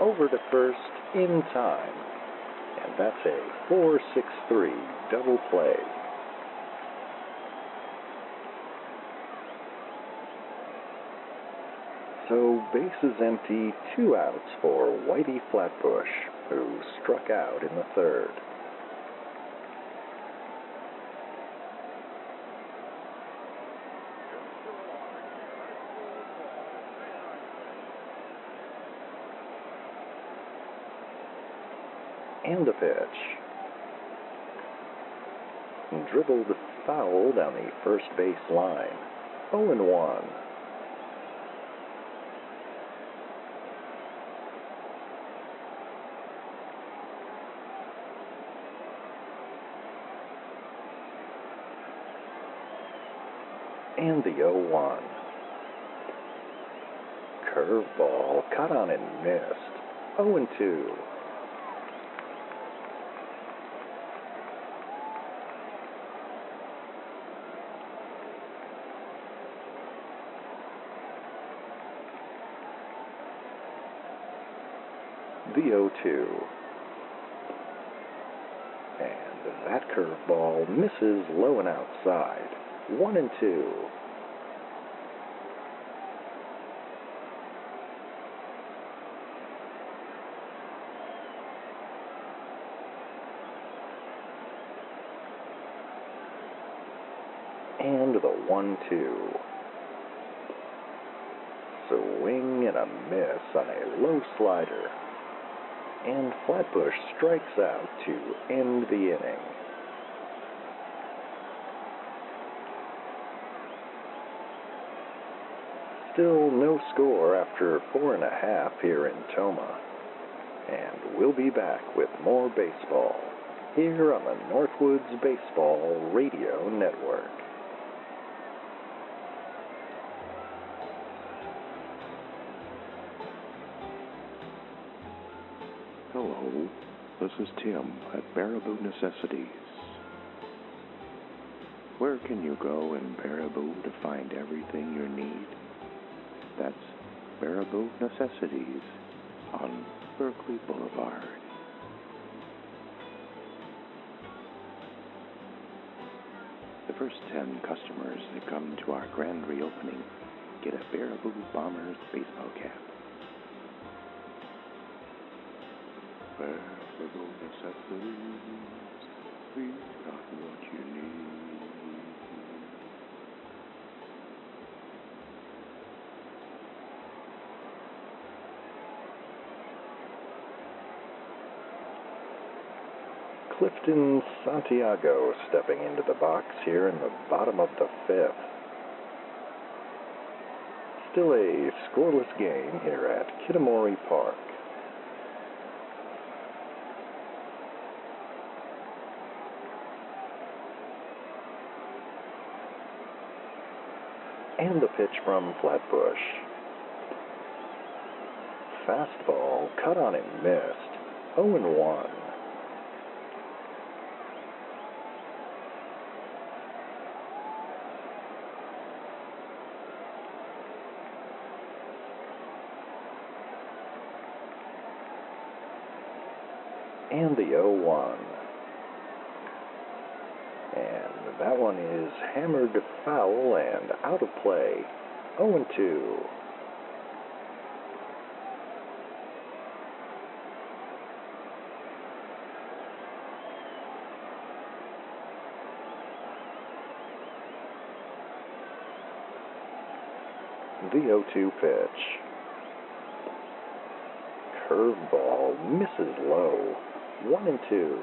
Over to first in time. And that's a 4-6-3 double play. So bases empty, 2 outs for Whitey Flatbush, who struck out in the 3rd. And the pitch. Dribbled foul down the first base line. 0-1. And the 0-1. Curveball, caught on and missed. 0-2. The 0-2. And that curveball misses low and outside. 1-2. And the 1-2. Swing and a miss on a low slider. And Flatbush strikes out to end the inning. Still no score after 4.5 here in Tomah. And we'll be back with more baseball here on the Northwoods Baseball Radio Network. Hello, this is Tim at Baraboo Necessities. Where can you go in Baraboo to find everything you need? That's Baraboo Necessities on Berkeley Boulevard. The first 10 customers that come to our grand reopening get a Baraboo Bombers baseball cap. Baraboo Necessities, we got what you need. Clifton Santiago stepping into the box here in the bottom of the 5th. Still a scoreless game here at Kitamori Park. And the pitch from Flatbush. Fastball cut on and missed. 0-1. And the 0-1. And that one is hammered foul and out of play. 0-2. The 0-2 pitch. Curveball misses low. 1-2.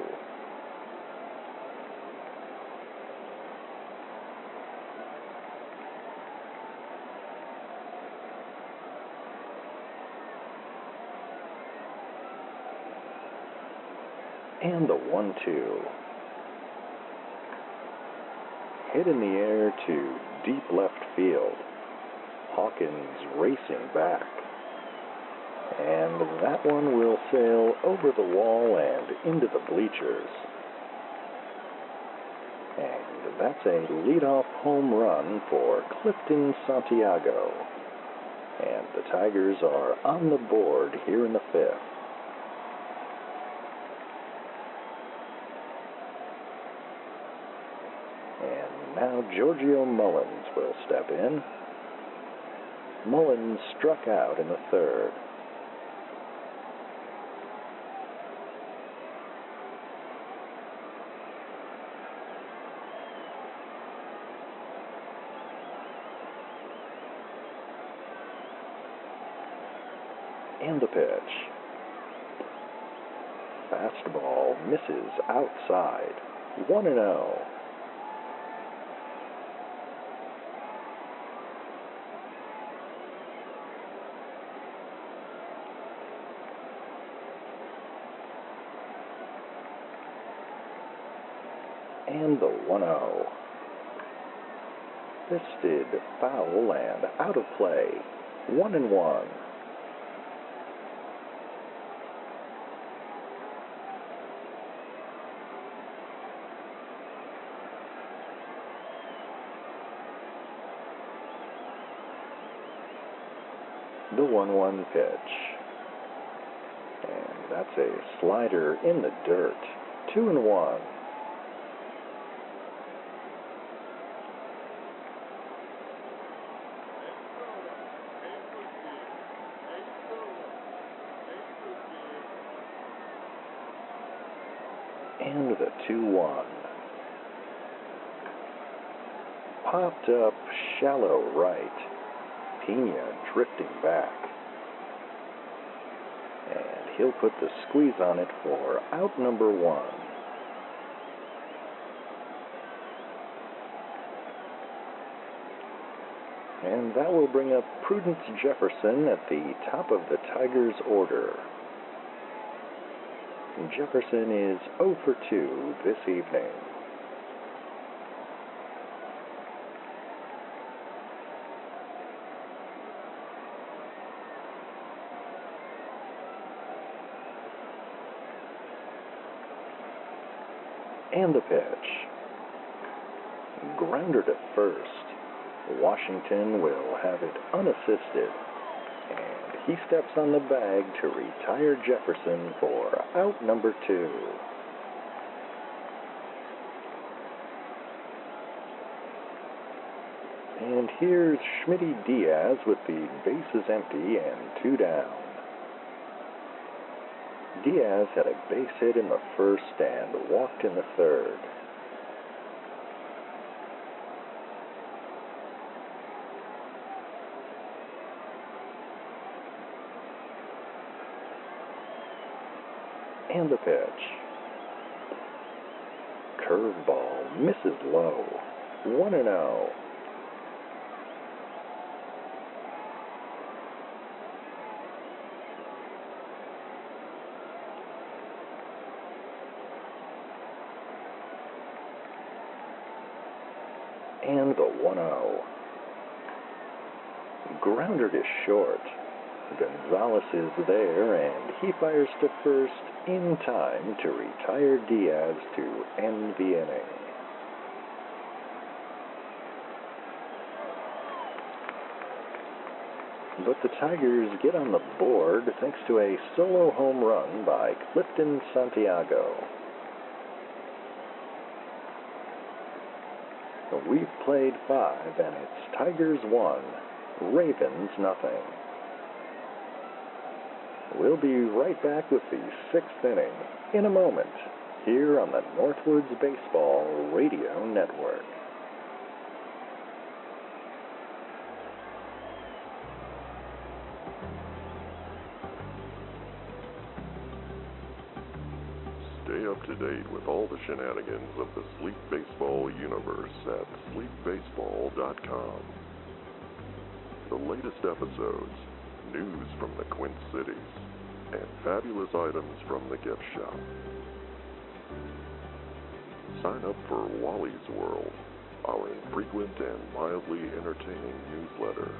And the 1-2. Hit in the air to deep left field. Hawkins racing back. And that one will sail over the wall and into the bleachers. And that's a leadoff home run for Clifton Santiago. And the Tigers are on the board here in the 5th. And now Giorgio Mullins will step in. Mullins struck out in the 3rd. And the pitch. Fastball misses outside. 1-0. And the 1-0. Fisted, foul, and out of play. 1-1. The 1-1 pitch. And that's a slider in the dirt. 2-1. And the 2-1. Popped up shallow right. Pena drifting back. And he'll put the squeeze on it for out number 1. And that will bring up Prudence Jefferson at the top of the Tigers' order. Jefferson is 0 for 2 this evening. And the pitch. Grounder to first. Washington will have it unassisted. And he steps on the bag to retire Jefferson for out number 2. And here's Schmitty Diaz with the bases empty and 2 down. Diaz had a base hit in the first and walked in the third. And the pitch. Curveball misses low. 1-0. And the 1-0. Grounder to short. Gonzalez is there, and he fires to first in time to retire Diaz to end the inning. But the Tigers get on the board thanks to a solo home run by Clifton Santiago. We've played 5, and it's Tigers 1, Ravens nothing. We'll be right back with the 6th inning in a moment here on the Northwoods Baseball Radio Network. Stay up to date with all the shenanigans of the Sleep Baseball universe at sleepbaseball.com. The latest episodes, news from the Quint Cities, and fabulous items from the gift shop. Sign up for Wally's World, our infrequent and mildly entertaining newsletter.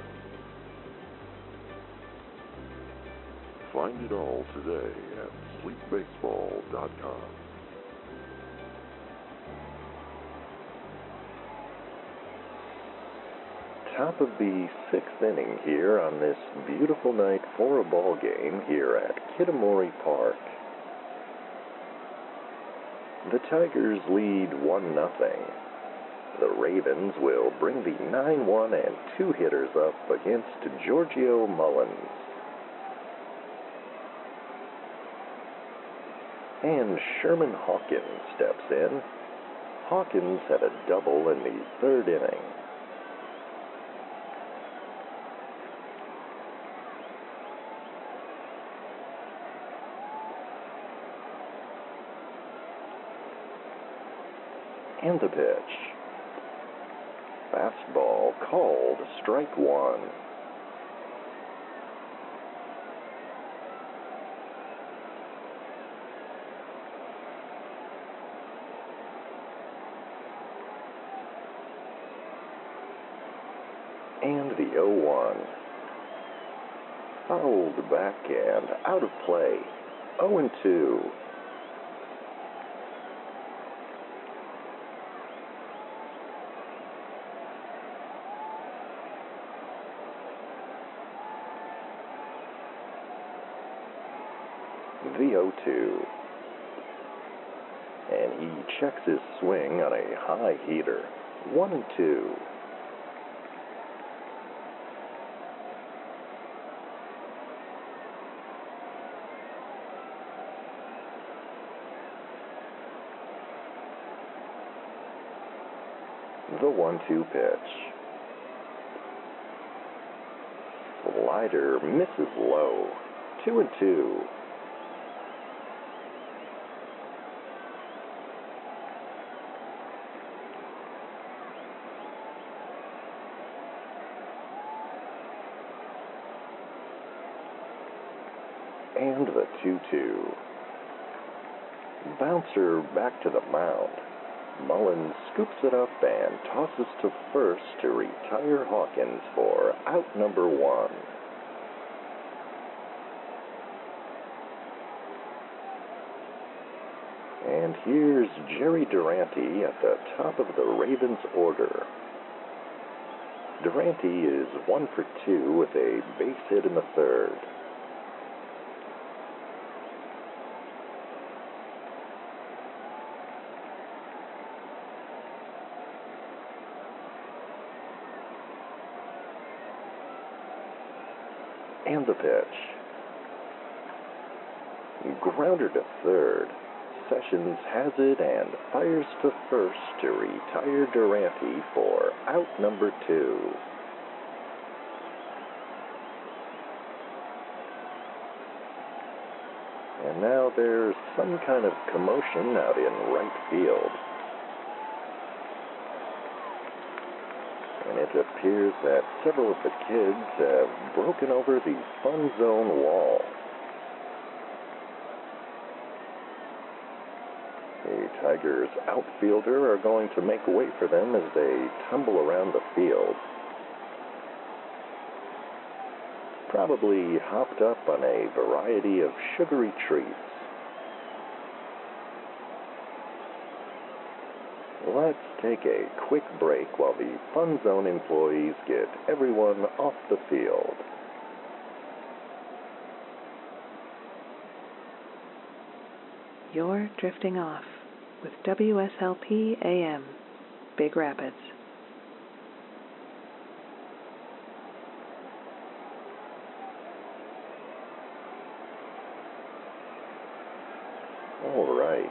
Find it all today at sleepbaseball.com. Top of the 6th inning here on this beautiful night for a ball game here at Kitamori Park. The Tigers lead 1-0. The Ravens will bring the 9-1 and 2 hitters up against Giorgio Mullins. And Sherman Hawkins steps in. Hawkins had a double in the 3rd inning. And the pitch. Fastball called strike 1. 0-1. Fouled back and out of play. 0-2. The 0-2. And he checks his swing on a high heater. 1-2. The 1-2 pitch. Slider misses low. 2-2. And the 2-2. Bouncer back to the mound. Mullins scoops it up and tosses to first to retire Hawkins for out number 1. And here's Jerry Durante at the top of the Ravens order. Durante is 1 for 2 with a base hit in the third. And the pitch. Grounder to third. Sessions has it and fires to first to retire Durante for out number 2. And now there's some kind of commotion out in right field. And it appears that several of the kids have broken over the fun zone wall. The Tigers outfielder are going to make way for them as they tumble around the field. Probably hopped up on a variety of sugary treats. Let's take a quick break while the Fun Zone employees get everyone off the field. You're drifting off with WSLP AM, Big Rapids. All right.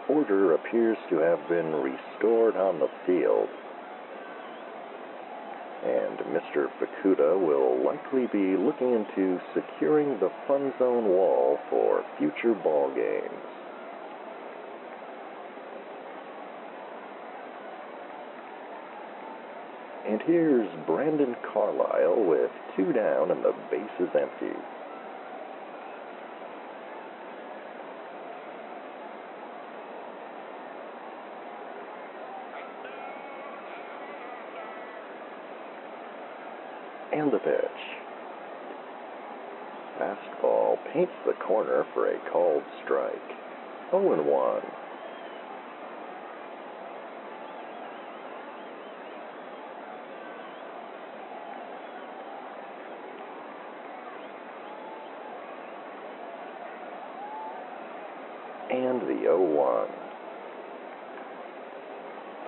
Order appears to have been restored on the field. And Mr. Fukuda will likely be looking into securing the Fun Zone wall for future ball games. And here's Brandon Carlisle with 2 down and the base is empty. And the pitch. Fastball paints the corner for a called strike. 0-1. And the 0-1.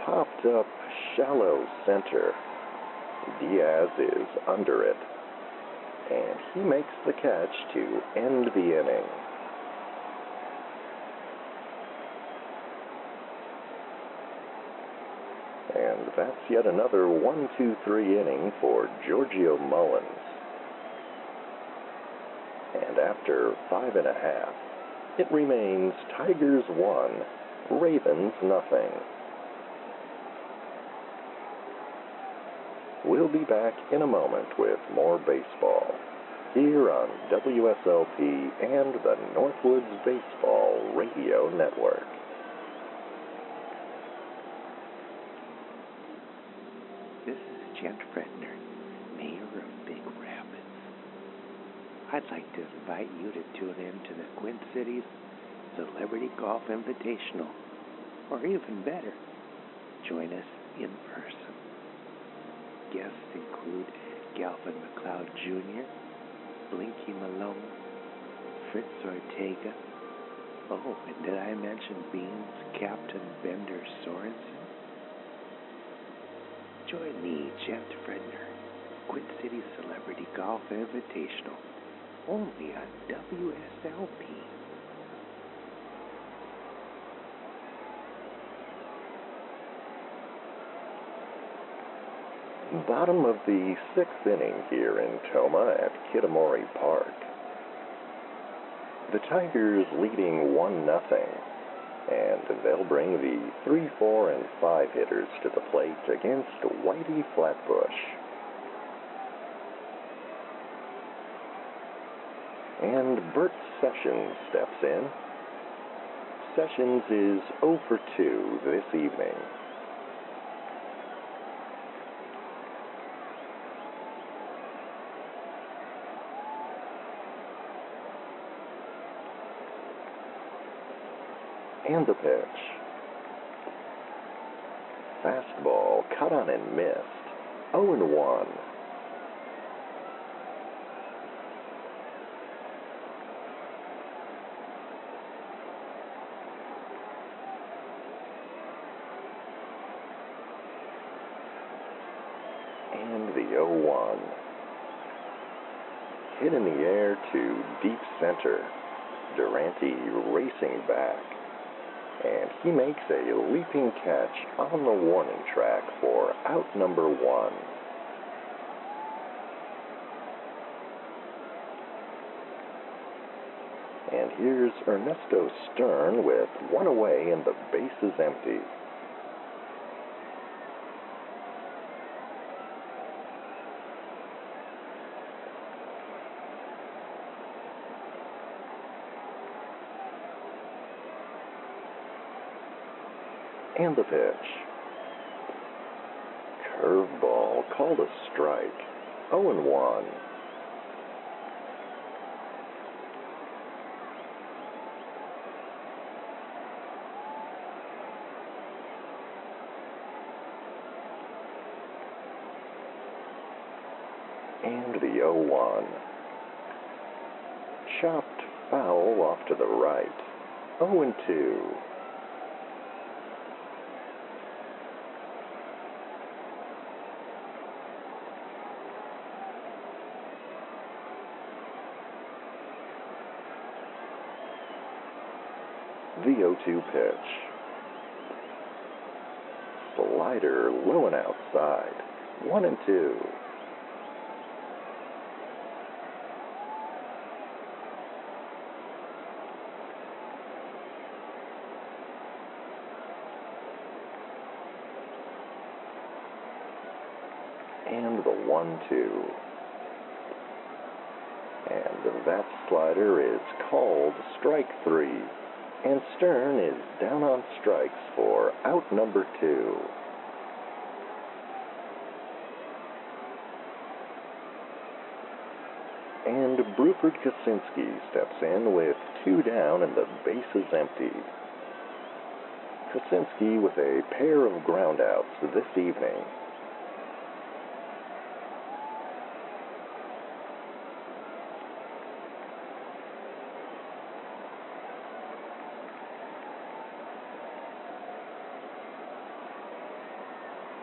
Popped up shallow center. Diaz is under it, and he makes the catch to end the inning. And that's yet another 1-2-3 inning for Giorgio Mullins. And after 5.5, it remains Tigers 1, Ravens nothing. We'll be back in a moment with more baseball here on WSLP and the Northwoods Baseball Radio Network. This is Jet Fredner, mayor of I'd like to invite you to tune in to the Quint Cities Celebrity Golf Invitational, or even better, join us in person. Guests include Galvin McLeod Jr., Blinky Malone, Fritz Ortega. Oh, and did I mention Beans Captain Bender Sorensen? Join me, Gent Fredner, Quint City Celebrity Golf Invitational, only on WSLP. Bottom of the 6th inning here in Tomah at Kitamori Park. The Tigers leading 1-0, and they'll bring the 3, 4, and 5 hitters to the plate against Whitey Flatbush. And Bert Sessions steps in. Sessions is 0 for 2 this evening. And the pitch. Fastball cut on and missed. 0-1. And the 0-1. Hit in the air to deep center. Durante racing back. And he makes a leaping catch on the warning track for out number 1. And here's Ernesto Stern with 1 away and the bases empty. And the pitch. Curveball called a strike. 0-1. And the 0-1. Chopped foul off to the right. 0-2. The 0-2 pitch. Slider low and outside. 1-2. And the 1-2. And that slider is called strike 3. And Stern is down on strikes for out number 2. And Bruford Kaczynski steps in with 2 down and the bases empty. Kaczynski with a pair of groundouts this evening.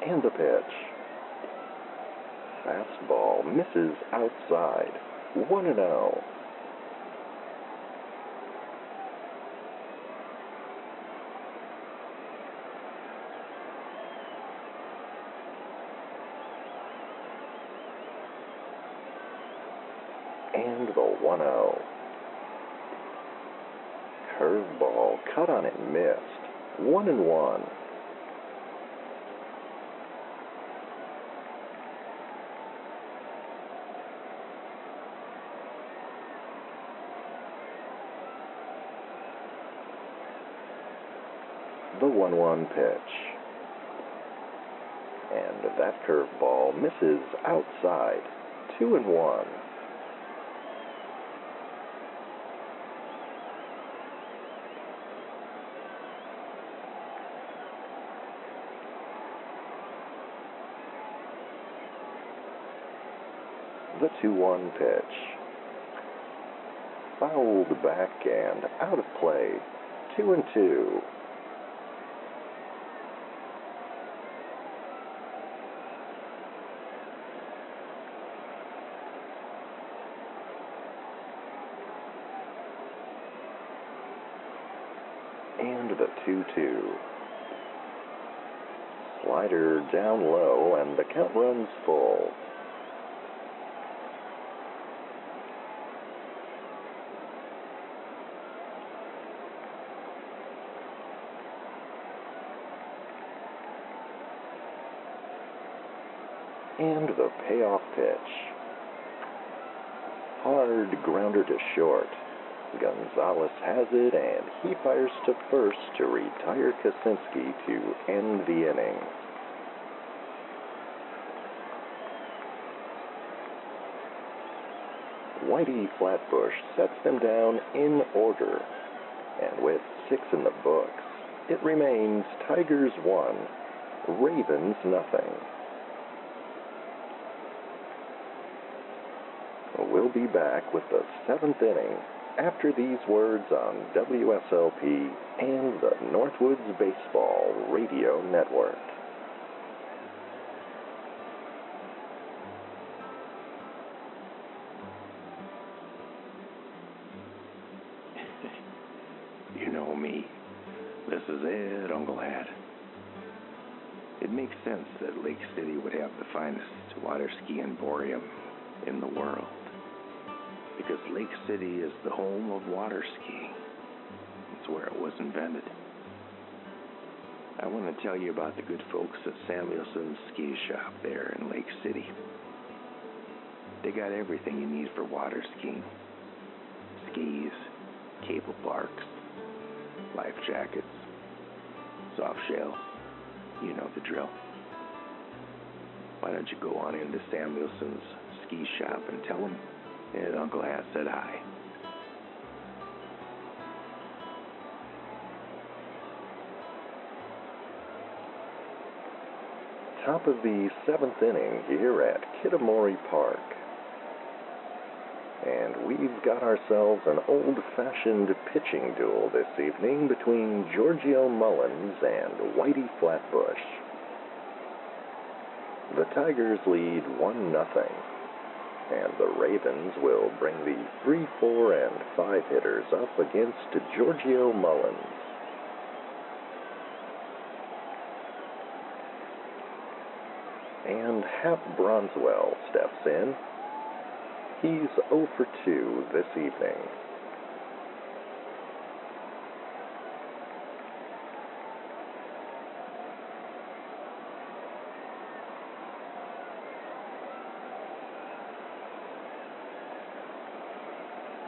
And the pitch. Fastball misses outside. 1-0. And the 1-0. Curveball cut on and missed. 1-1. The 1-1 pitch. And that curveball misses outside. 2-1. The 2-1 pitch. Fouled back and out of play. 2-2. And the 2-2. Slider down low, and the count runs full. And the payoff pitch. Hard grounder to short. Gonzalez has it, and he fires to first to retire Kaczynski to end the inning. Whitey Flatbush sets them down in order, and with 6 in the books, it remains Tigers 1, Ravens nothing. We'll be back with the 7th inning after these words on WSLP and the Northwoods Baseball Radio Network. You know me. This is it, Uncle Hat. It makes sense that Lake City would have the finest water ski emporium in the world, because Lake City is the home of water skiing. It's where it was invented. I want to tell you about the good folks at Samuelson's Ski Shop there in Lake City. They got everything you need for water skiing. Skis, cable parks, life jackets, soft shell. You know the drill. Why don't you go on into Samuelson's Ski Shop and tell them that Uncle Hat said hi. Top of the 7th inning here at Kitamori Park. And we've got ourselves an old-fashioned pitching duel this evening between Giorgio Mullins and Whitey Flatbush. The Tigers lead 1-0, and the Ravens will bring the 3, 4, and 5 hitters up against Giorgio Mullins. And Hap Bronswell steps in. He's 0 for 2 this evening.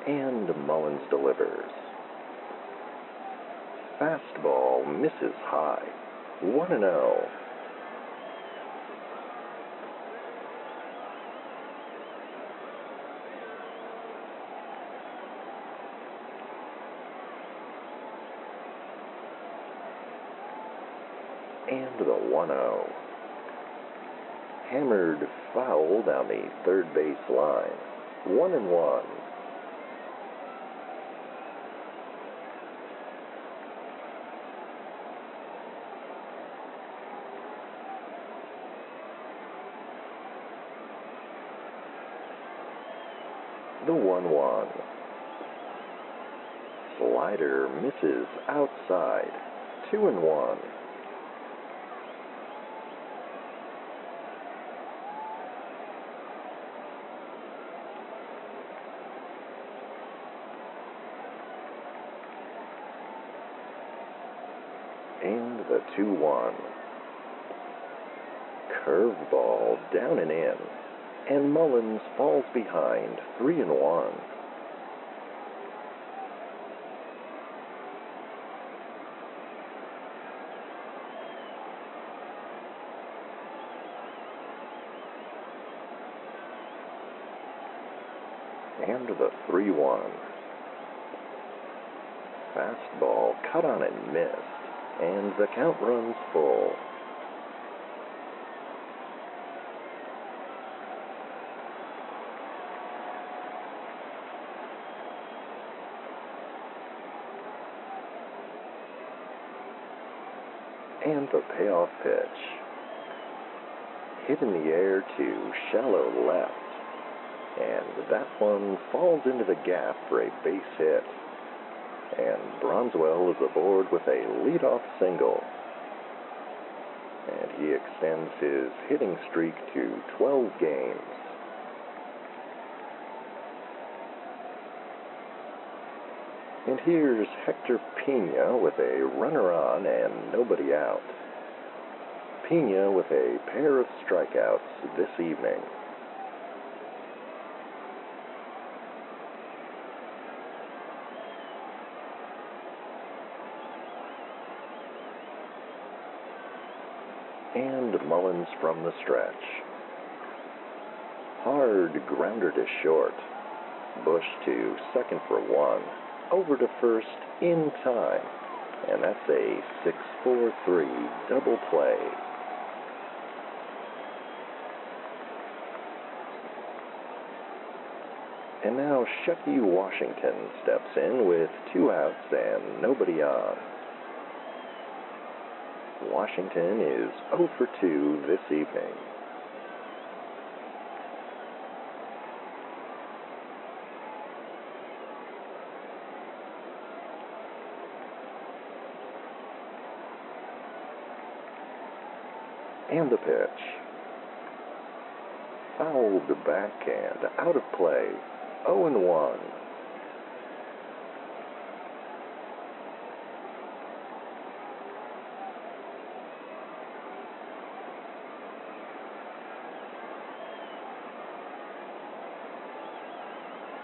And Mullins delivers. Fastball misses high. 1-0. And the 1-0. Hammered foul down the third base line. 1-1. The 1-1. Slider misses outside. 2-1. And the 2-1. Curveball down and in, and Mullins falls behind 3-1. And the 3-1. Fastball cut on and missed, and the count runs full. And the payoff pitch. Hit in the air to shallow left. And that one falls into the gap for a base hit. And Bronswell is aboard with a leadoff single. And he extends his hitting streak to 12 games. And here's Hector Pena with a runner on and nobody out. Pena with a pair of strikeouts this evening. And Mullins from the stretch. Hard grounder to short. Bush to second for one. Over to first in time. And that's a 6-4-3 double play. And now Shecky Washington steps in with 2 outs and nobody on. Washington is 0 for 2 this evening. And the pitch. Fouled back and out of play. 0-1.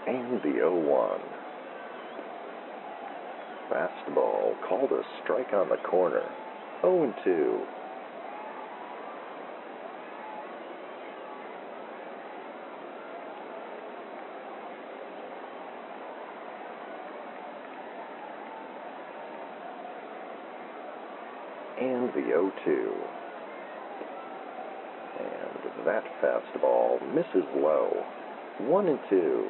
And the 0-1. Fastball called a strike on the corner. 0-2. And the 0-2. And that fastball misses low. 1-2.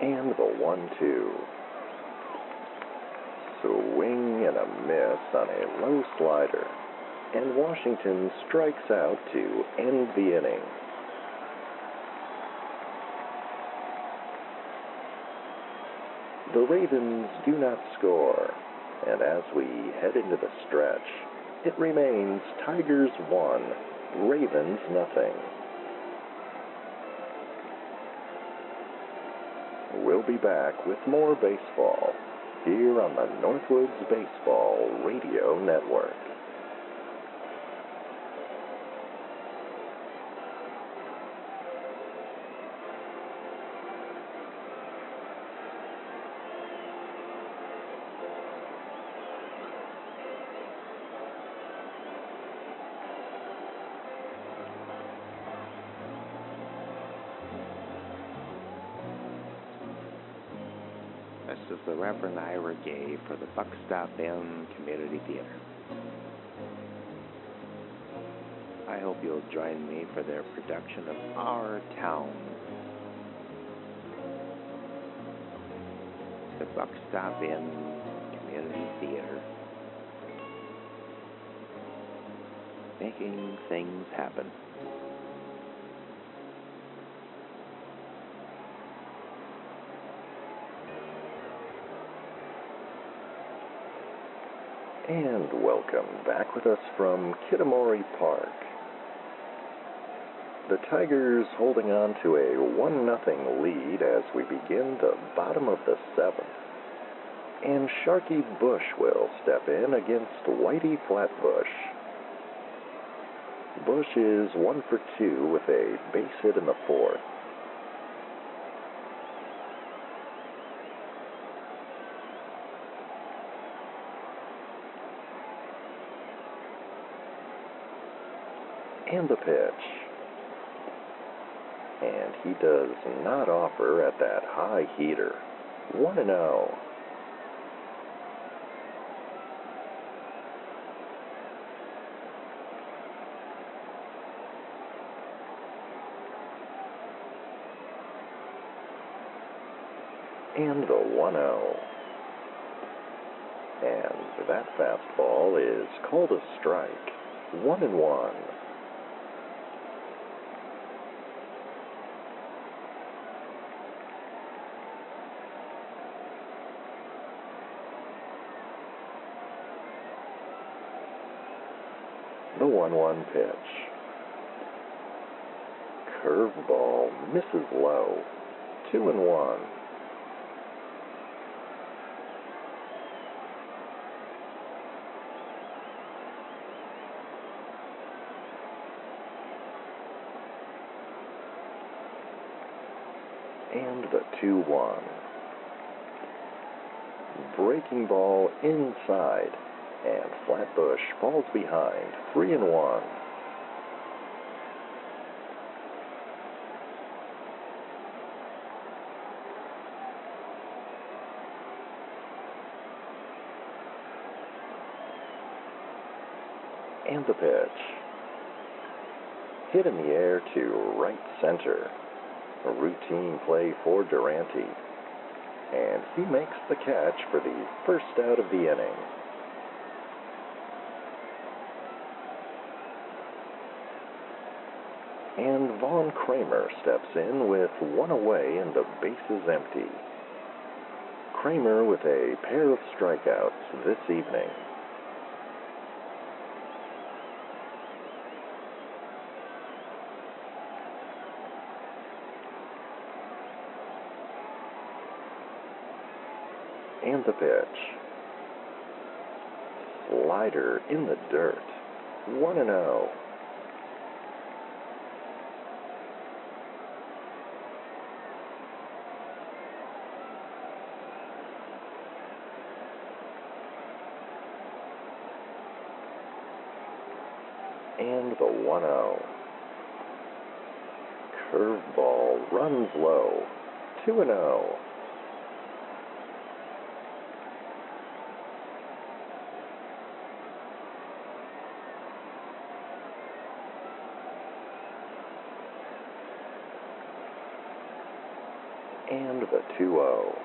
And the 1-2. Swing and a miss on a low slider. And Washington strikes out to end the inning. The Ravens do not score, and as we head into the stretch, it remains Tigers 1, Ravens nothing. We'll be back with more baseball here on the Northwoods Baseball Radio Network. This is the Reverend Ira Gay for the Buck Stop Inn Community Theater. I hope you'll join me for their production of Our Town. The Buck Stop Inn Community Theater. Making things happen. And welcome back with us from Kitamori Park. The Tigers holding on to a 1-0 lead as we begin the bottom of the 7th. And Sharky Bush will step in against Whitey Flatbush. Bush is 1 for 2 with a base hit in the 4th. And the pitch. And he does not offer at that high heater. 1-0. And the 1-0. And that fastball is called a strike. 1-1. The 1-1 pitch. Curveball misses low. 2-1. And the 2-1. Breaking ball inside, and Flatbush falls behind. 3-1. And the pitch. Hit in the air to right center. A routine play for Durante. And he makes the catch for the first out of the inning. And Vaughn Kramer steps in with one away and the bases empty. Kramer with a pair of strikeouts this evening. And the pitch. Slider in the dirt. 1-0. And the 1-0. Curveball runs low. 2-0. And the 2-0.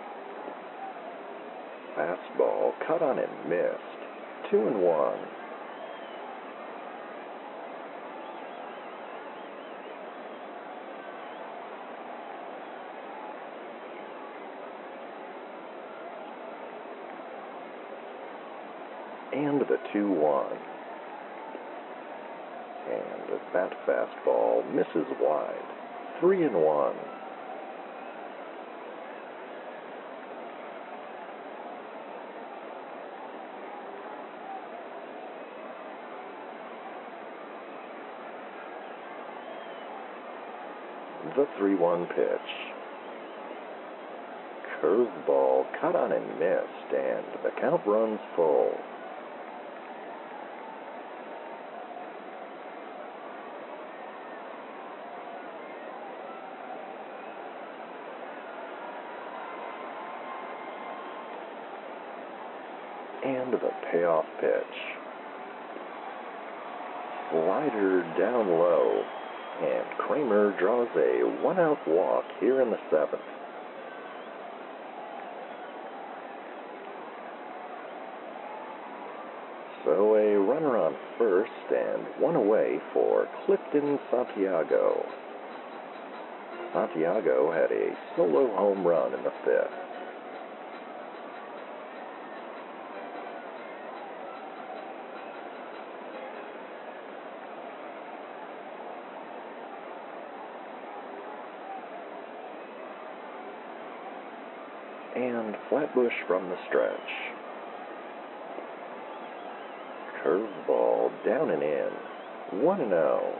Fastball cut on and missed. 2-1. And the 2-1. And that fastball misses wide. 3-1. The 3-1 pitch. Curveball cut on and missed, and the count runs full. And the payoff pitch. Slider down low, and Kramer draws a one-out walk here in the 7th. So a runner on first and one away for Clifton Santiago. Santiago had a solo home run in the 5th. And Flatbush from the stretch. Curveball down and in. 1-0.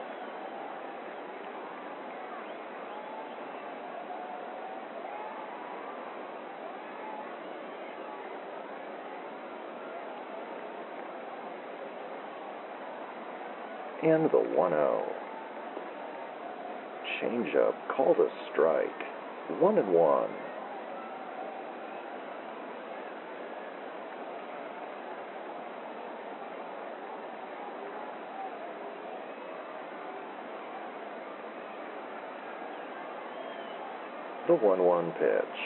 And the 1-0. Changeup called a strike. 1-1. The 1-1 pitch.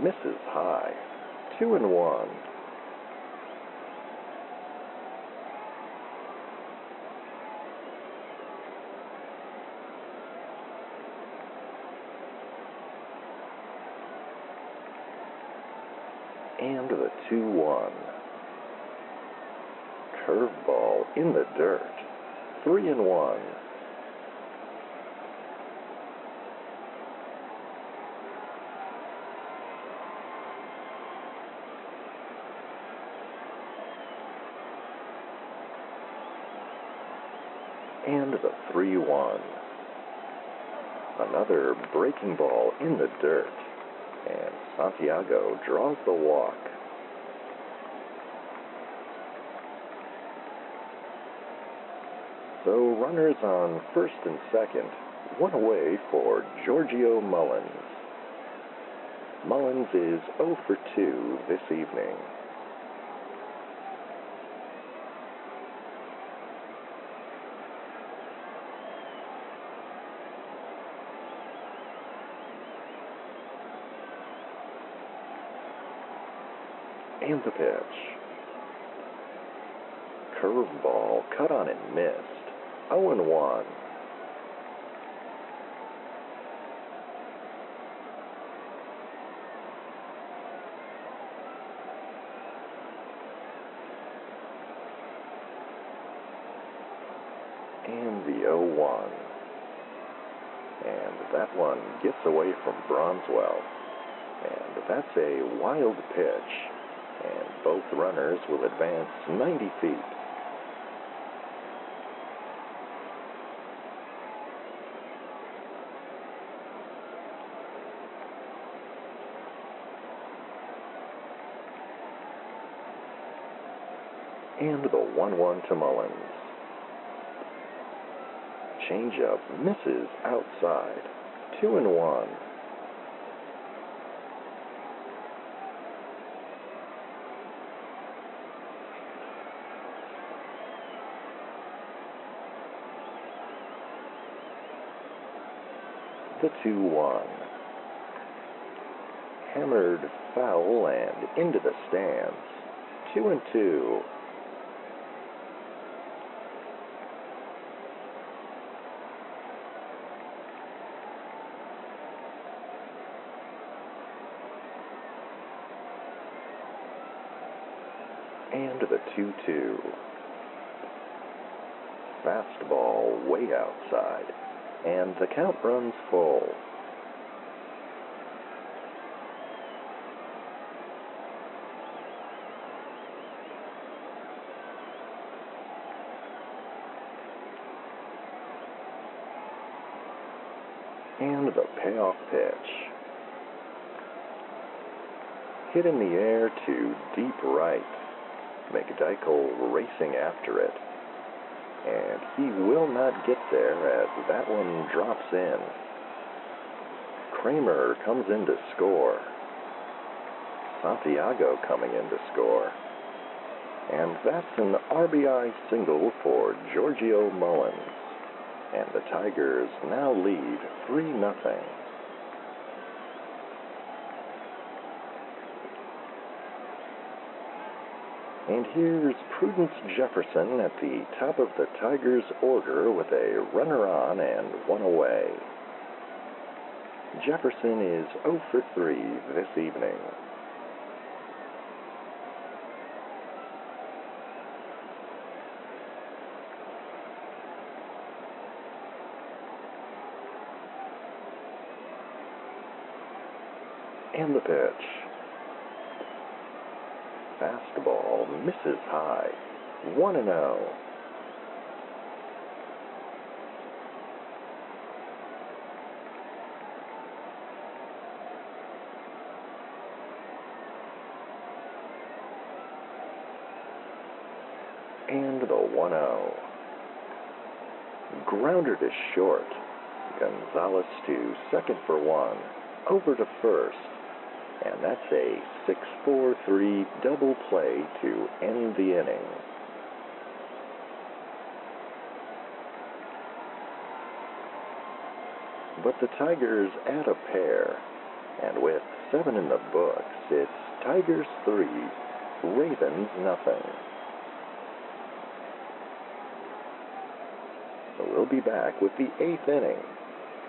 misses high. 2-1. And the 2-1. Curveball in the dirt. 3-1. And the 3-1. Another breaking ball in the dirt. And Santiago draws the walk. So runners on first and second, one away for Giorgio Mullins. Mullins is 0 for 2 this evening. And the pitch. Curveball cut on and missed. 0-1. And the 0-1. And that one gets away from Bronswell. And that's a wild pitch. And both runners will advance 90 feet. And the 1-1 to Mullins. Changeup misses outside. 2-1. The 2-1. Hammered foul and into the stands. 2-2. And the 2-2. Fastball way outside. And the count runs full. And the payoff pitch. Hit in the air to deep right. McDykel racing after it. And he will not get there as that one drops in. Kramer comes in to score. Santiago coming in to score. And that's an RBI single for Giorgio Mullins. And the Tigers now lead 3-0. And here's Prudence Jefferson at the top of the Tigers' order with a runner on and one away. Jefferson is 0 for 3 this evening. And the pitch. Fastball misses high. 1-0. And the 1-0. Grounder to short. Gonzalez to second for 1. Over to first. And that's a 6-4-3 double play to end the inning. But the Tigers add a pair, and with 7 in the books. It's Tigers 3, Ravens nothing. We'll be back with the 8th inning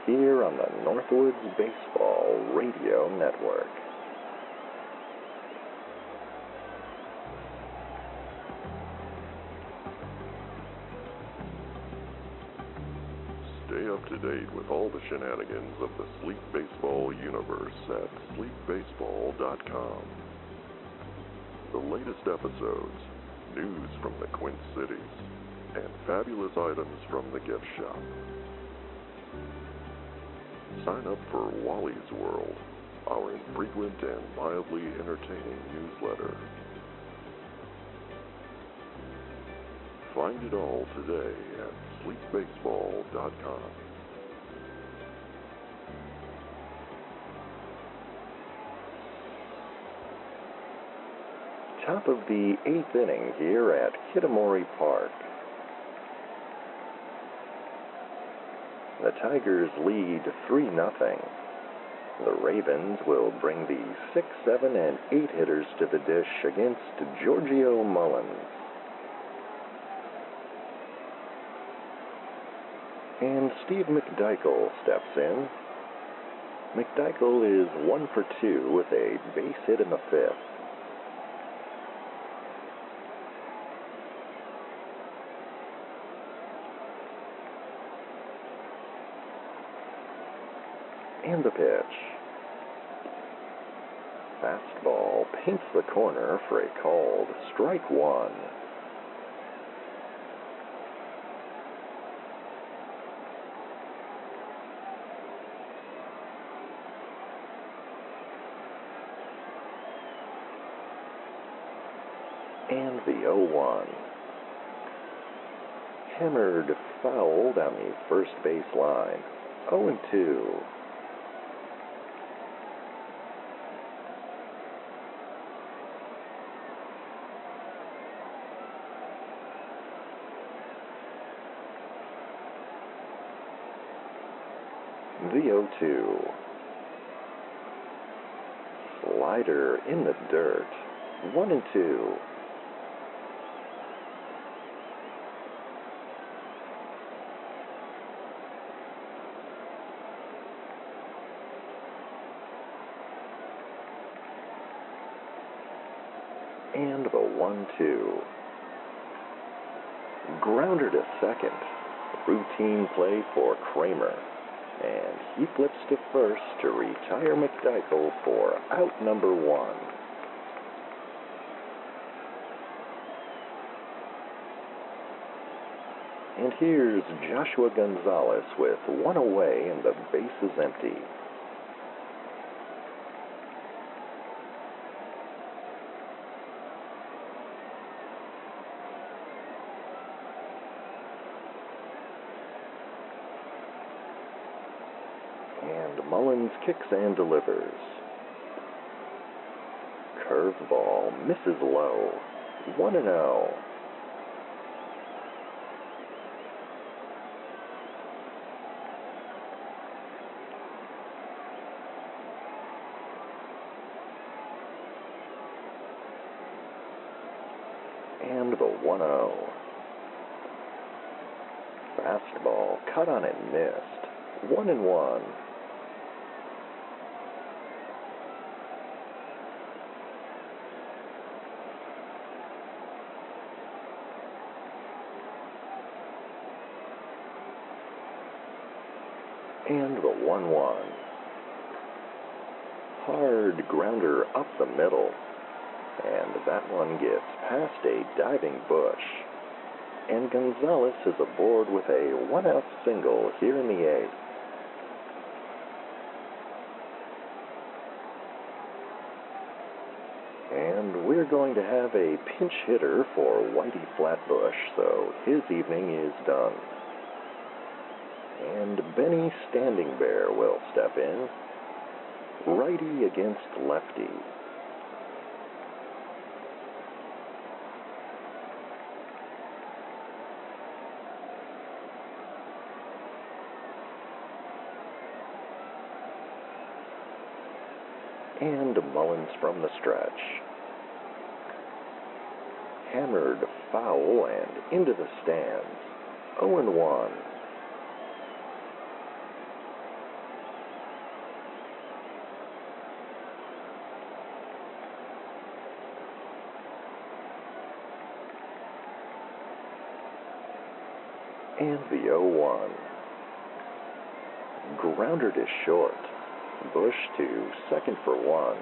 here on the Northwoods Baseball Radio Network. Stay up to date with all the shenanigans of the Sleep Baseball universe at sleepbaseball.com. The latest episodes, news from the Quint Cities, and fabulous items from the gift shop. Sign up for Wally's World, our infrequent and mildly entertaining newsletter. Find it all today at sleepbaseball.com. Top of the 8th inning here at Kitamori Park. The Tigers lead 3-0. The Ravens will bring the 6, 7, and 8 hitters to the dish against Giorgio Mullins. And Steve McDykel steps in. McDykel is 1 for 2 with a base hit in the 5th. And the pitch. Fastball paints the corner for a called strike 1. And the 0-1. Hammered foul down the first base line. 0-2. The 0-2. Slider in the dirt. 1-2. And the 1-2. Grounder to second. Routine play for Kramer. And he flips to first to retire McDykel for out number 1. And here's Joshua Gonzalez with 1 away and the base is empty. And Mullins kicks and delivers. Curveball misses low. 1-0. And the 1-0. Fastball cut on and missed. 1-1. And the 1-1. Hard grounder up the middle. And that one gets past a diving Bush. And Gonzalez is aboard with a 1-out single here in the 8th. And we're going to have a pinch hitter for Whitey Flatbush, so his evening is done. And Benny Standing Bear will step in. Righty against lefty. And Mullins from the stretch. Hammered foul and into the stands. 0-1. And the 0-1. Grounder to short. Bush to second for one.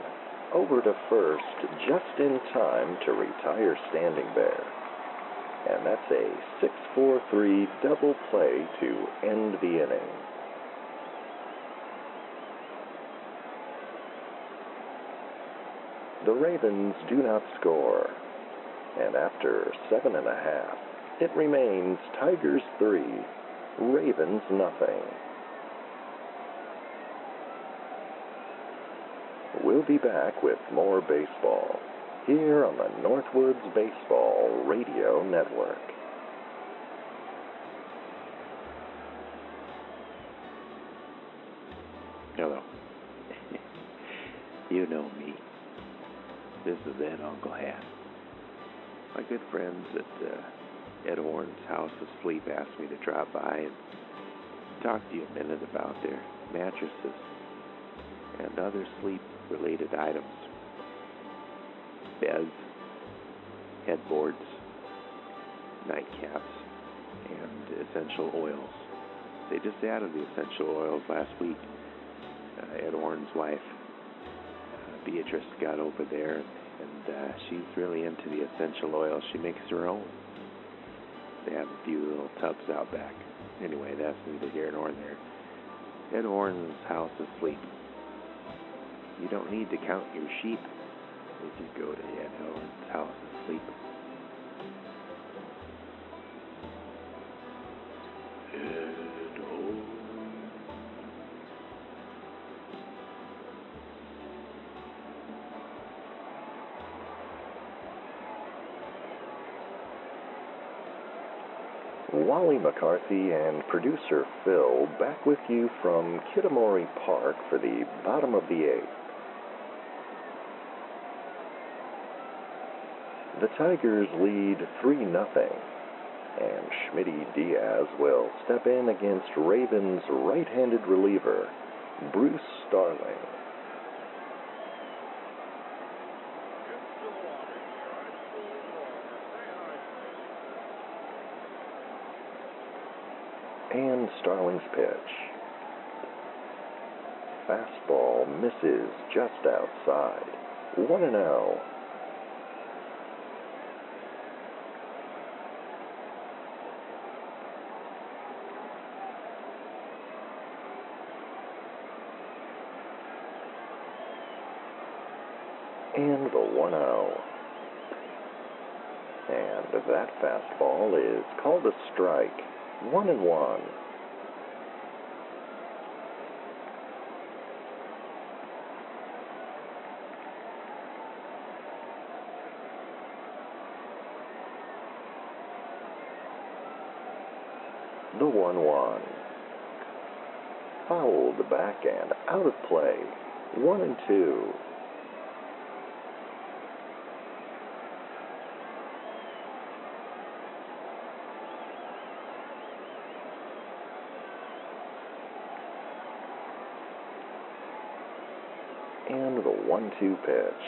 Over to first, just in time to retire Standing Bear. And that's a 6-4-3 double play to end the inning. The Ravens do not score. And after 7.5, it remains Tigers 3, Ravens nothing. We'll be back with more baseball here on the Northwoods Baseball Radio Network. Hello. You know me. This is Ed Uncle Hat. My good friends at Ed Horn's House of Sleep asked me to drop by and talk to you a minute about their mattresses and other sleep-related items. Beds, headboards, nightcaps, and essential oils. They just added the essential oils last week. Ed Horn's wife, Beatrice, got over there, and she's really into the essential oils. She makes her own. They have a few little tubs out back. Anyway, that's neither here nor there. Ed Horn's House of Sleep. You don't need to count your sheep if you go to Ed Horn's House of Sleep. Ed Horn. Wally, McCarthy, and producer Phil back with you from Kitamori Park for the bottom of the 8th. The Tigers lead 3-0, and Schmitty Diaz will step in against Ravens right-handed reliever, Bruce Starling. And Starling's pitch. Fastball misses just outside. 1-0. And the 1-0. And that fastball is called a strike. 1-1. The 1-1. Fouled back and out of play. 1-2. And the 1-2 pitch.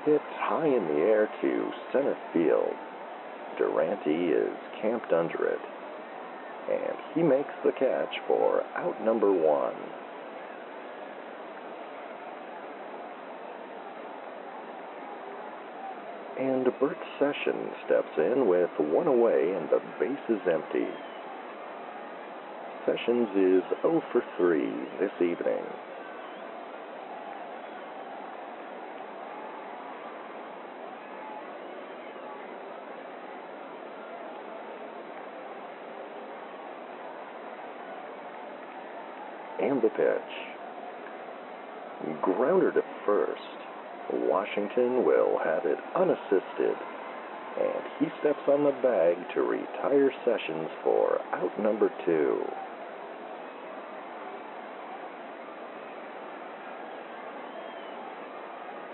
Hit high in the air to center field. Durante is camped under it, and he makes the catch for out number 1. And Bert Sessions steps in with 1 away and the base is empty. Sessions is 0 for 3 this evening. And the pitch. Grounder to first. Washington will have it unassisted, and he steps on the bag to retire Sessions for out number 2.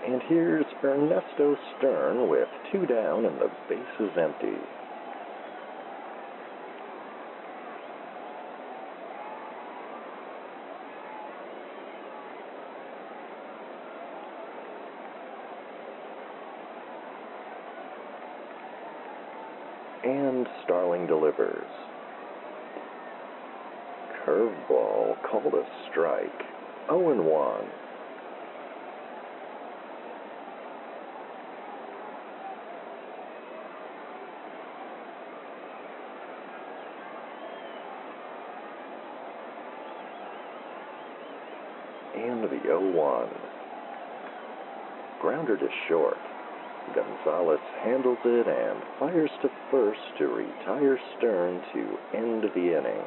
And here's Ernesto Stern with 2 down and the base is empty. And Starling delivers. Curveball called a strike. 0-1. And the 0-1. Grounder to short. Gonzalez handles it and fires to first to retire Stern to end the inning.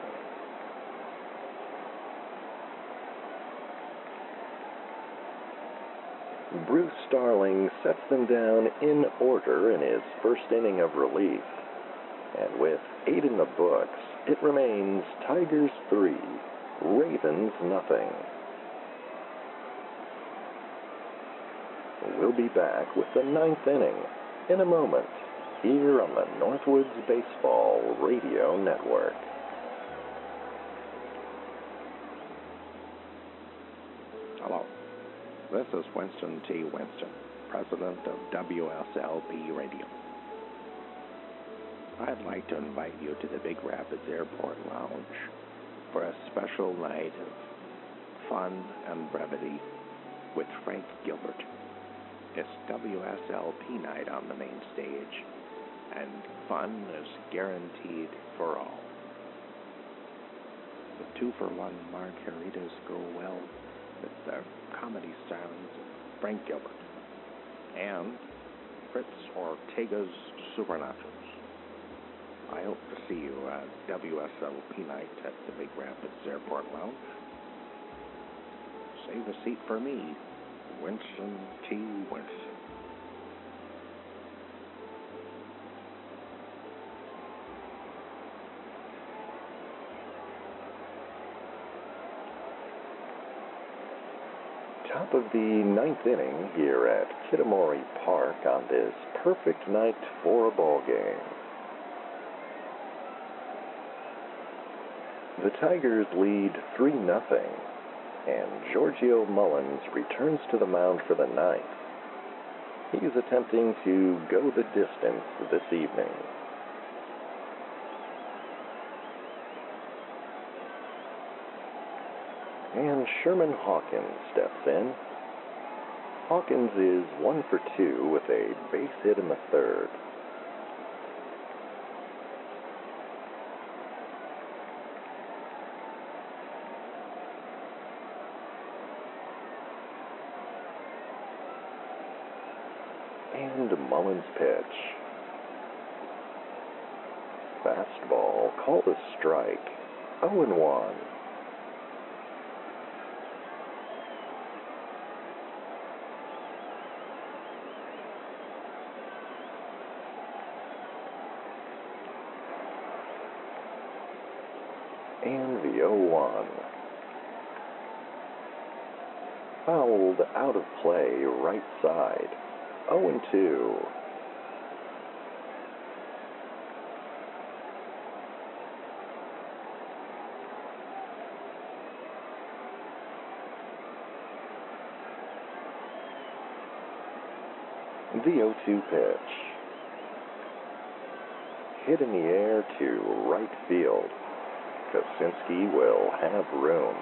Bruce Starling sets them down in order in his first inning of relief. And with 8 in the books, it remains Tigers 3, Ravens nothing. We'll be back with the 9th inning in a moment here on the Northwoods Baseball Radio Network. Hello, this is Winston T. Winston, president of WSLP Radio. I'd like to invite you to the Big Rapids Airport Lounge for a special night of fun and brevity with Frank Gilbert. It's WSLP night on the main stage, and fun is guaranteed for all. The 2-for-1 margaritas go well with the comedy stylings of Frank Gilbert and Fritz Ortega's Super Nachos. I hope to see you at WSLP night at the Big Rapids Airport Lounge. Save a seat for me, Winston T. Winston. Top of the 9th inning here at Kitamori Park on this perfect night for a ball game. The Tigers lead 3-0. And Giorgio Mullins returns to the mound for the 9th. He is attempting to go the distance this evening. And Sherman Hawkins steps in. Hawkins is 1 for 2 with a base hit in the 3rd. And Mullins' pitch. Fastball called a strike. 0-1. And the 0-1. Fouled out of play right side. 0-2. The 0-2 pitch. Hit in the air to right field. Kosinski will have room.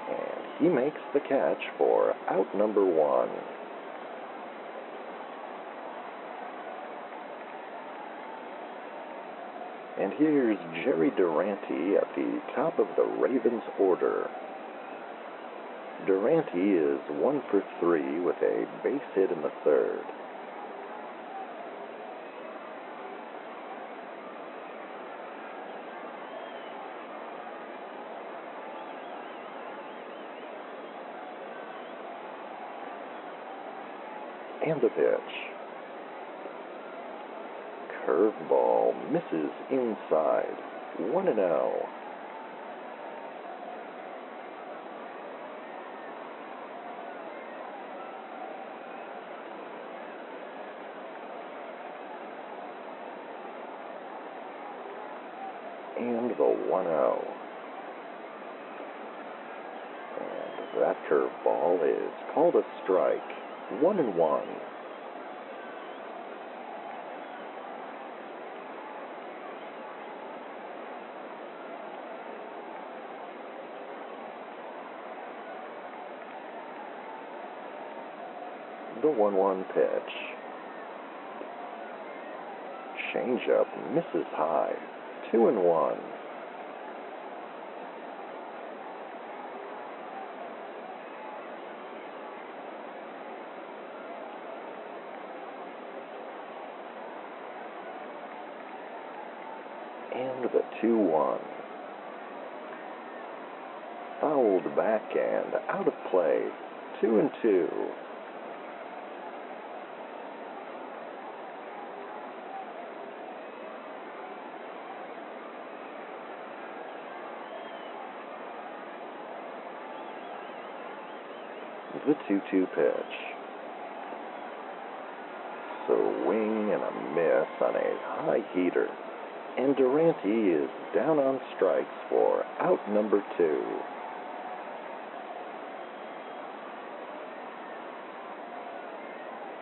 And he makes the catch for out number 1. And here's Jerry Durante at the top of the Ravens order. Durante is 1 for 3 with a base hit in the 3rd. And the pitch. Curveball misses inside. 1-0. and the 1-0. And that curveball is called a strike. 1-1. The 1-1 pitch. Changeup misses high. 2-1. And the 2-1. Fouled back and out of play. 2-2. The 2-2 pitch. Swing and a miss on a high heater. And Durante is down on strikes for out number 2.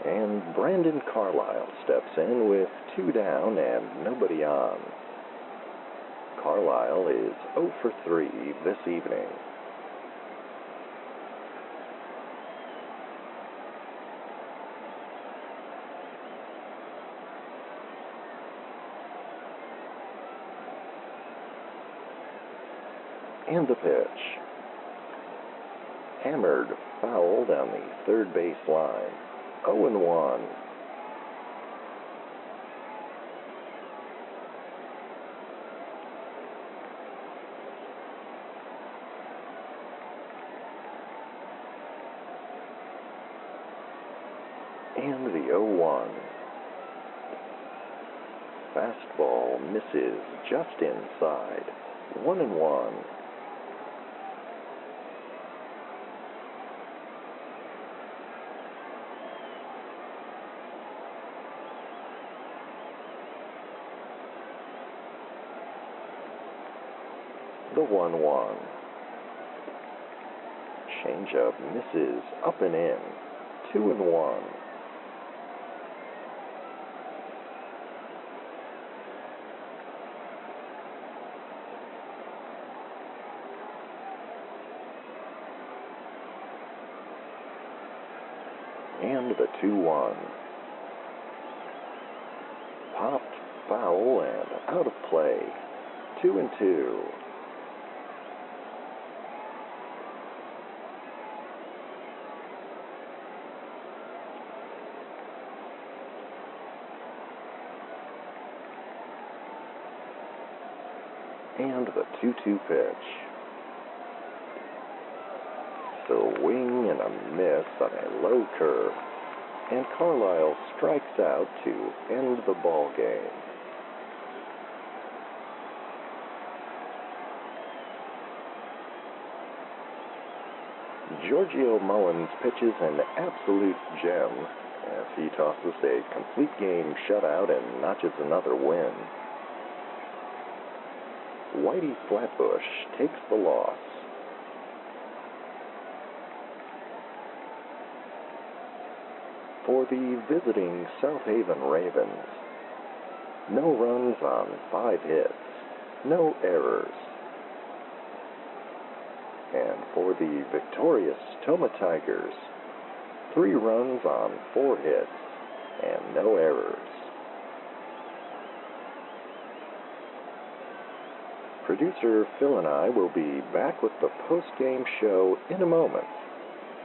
And Brandon Carlisle steps in with 2 down and nobody on. Carlisle is 0 for 3 this evening. And the pitch. Hammered foul down the third base line. 0-1. And the 0-1. Fastball misses just inside. 1-1. The 1-1. Changeup misses up and in. 2-1. And the 2-1. Popped foul and out of play. 2-2. And the 2-2 pitch. Swing and a miss on a low curve, and Carlisle strikes out to end the ball game. Giorgio Mullins pitches an absolute gem as he tosses a complete game shutout and notches another win. Whitey Flatbush takes the loss. For the visiting South Haven Ravens, no runs on 5 hits, no errors. And for the victorious Tomah Tigers, 3 runs on 4 hits and no errors. Producer Phil and I will be back with the post-game show in a moment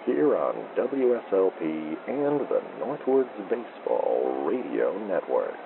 here on WSLP and the Northwoods Baseball Radio Network.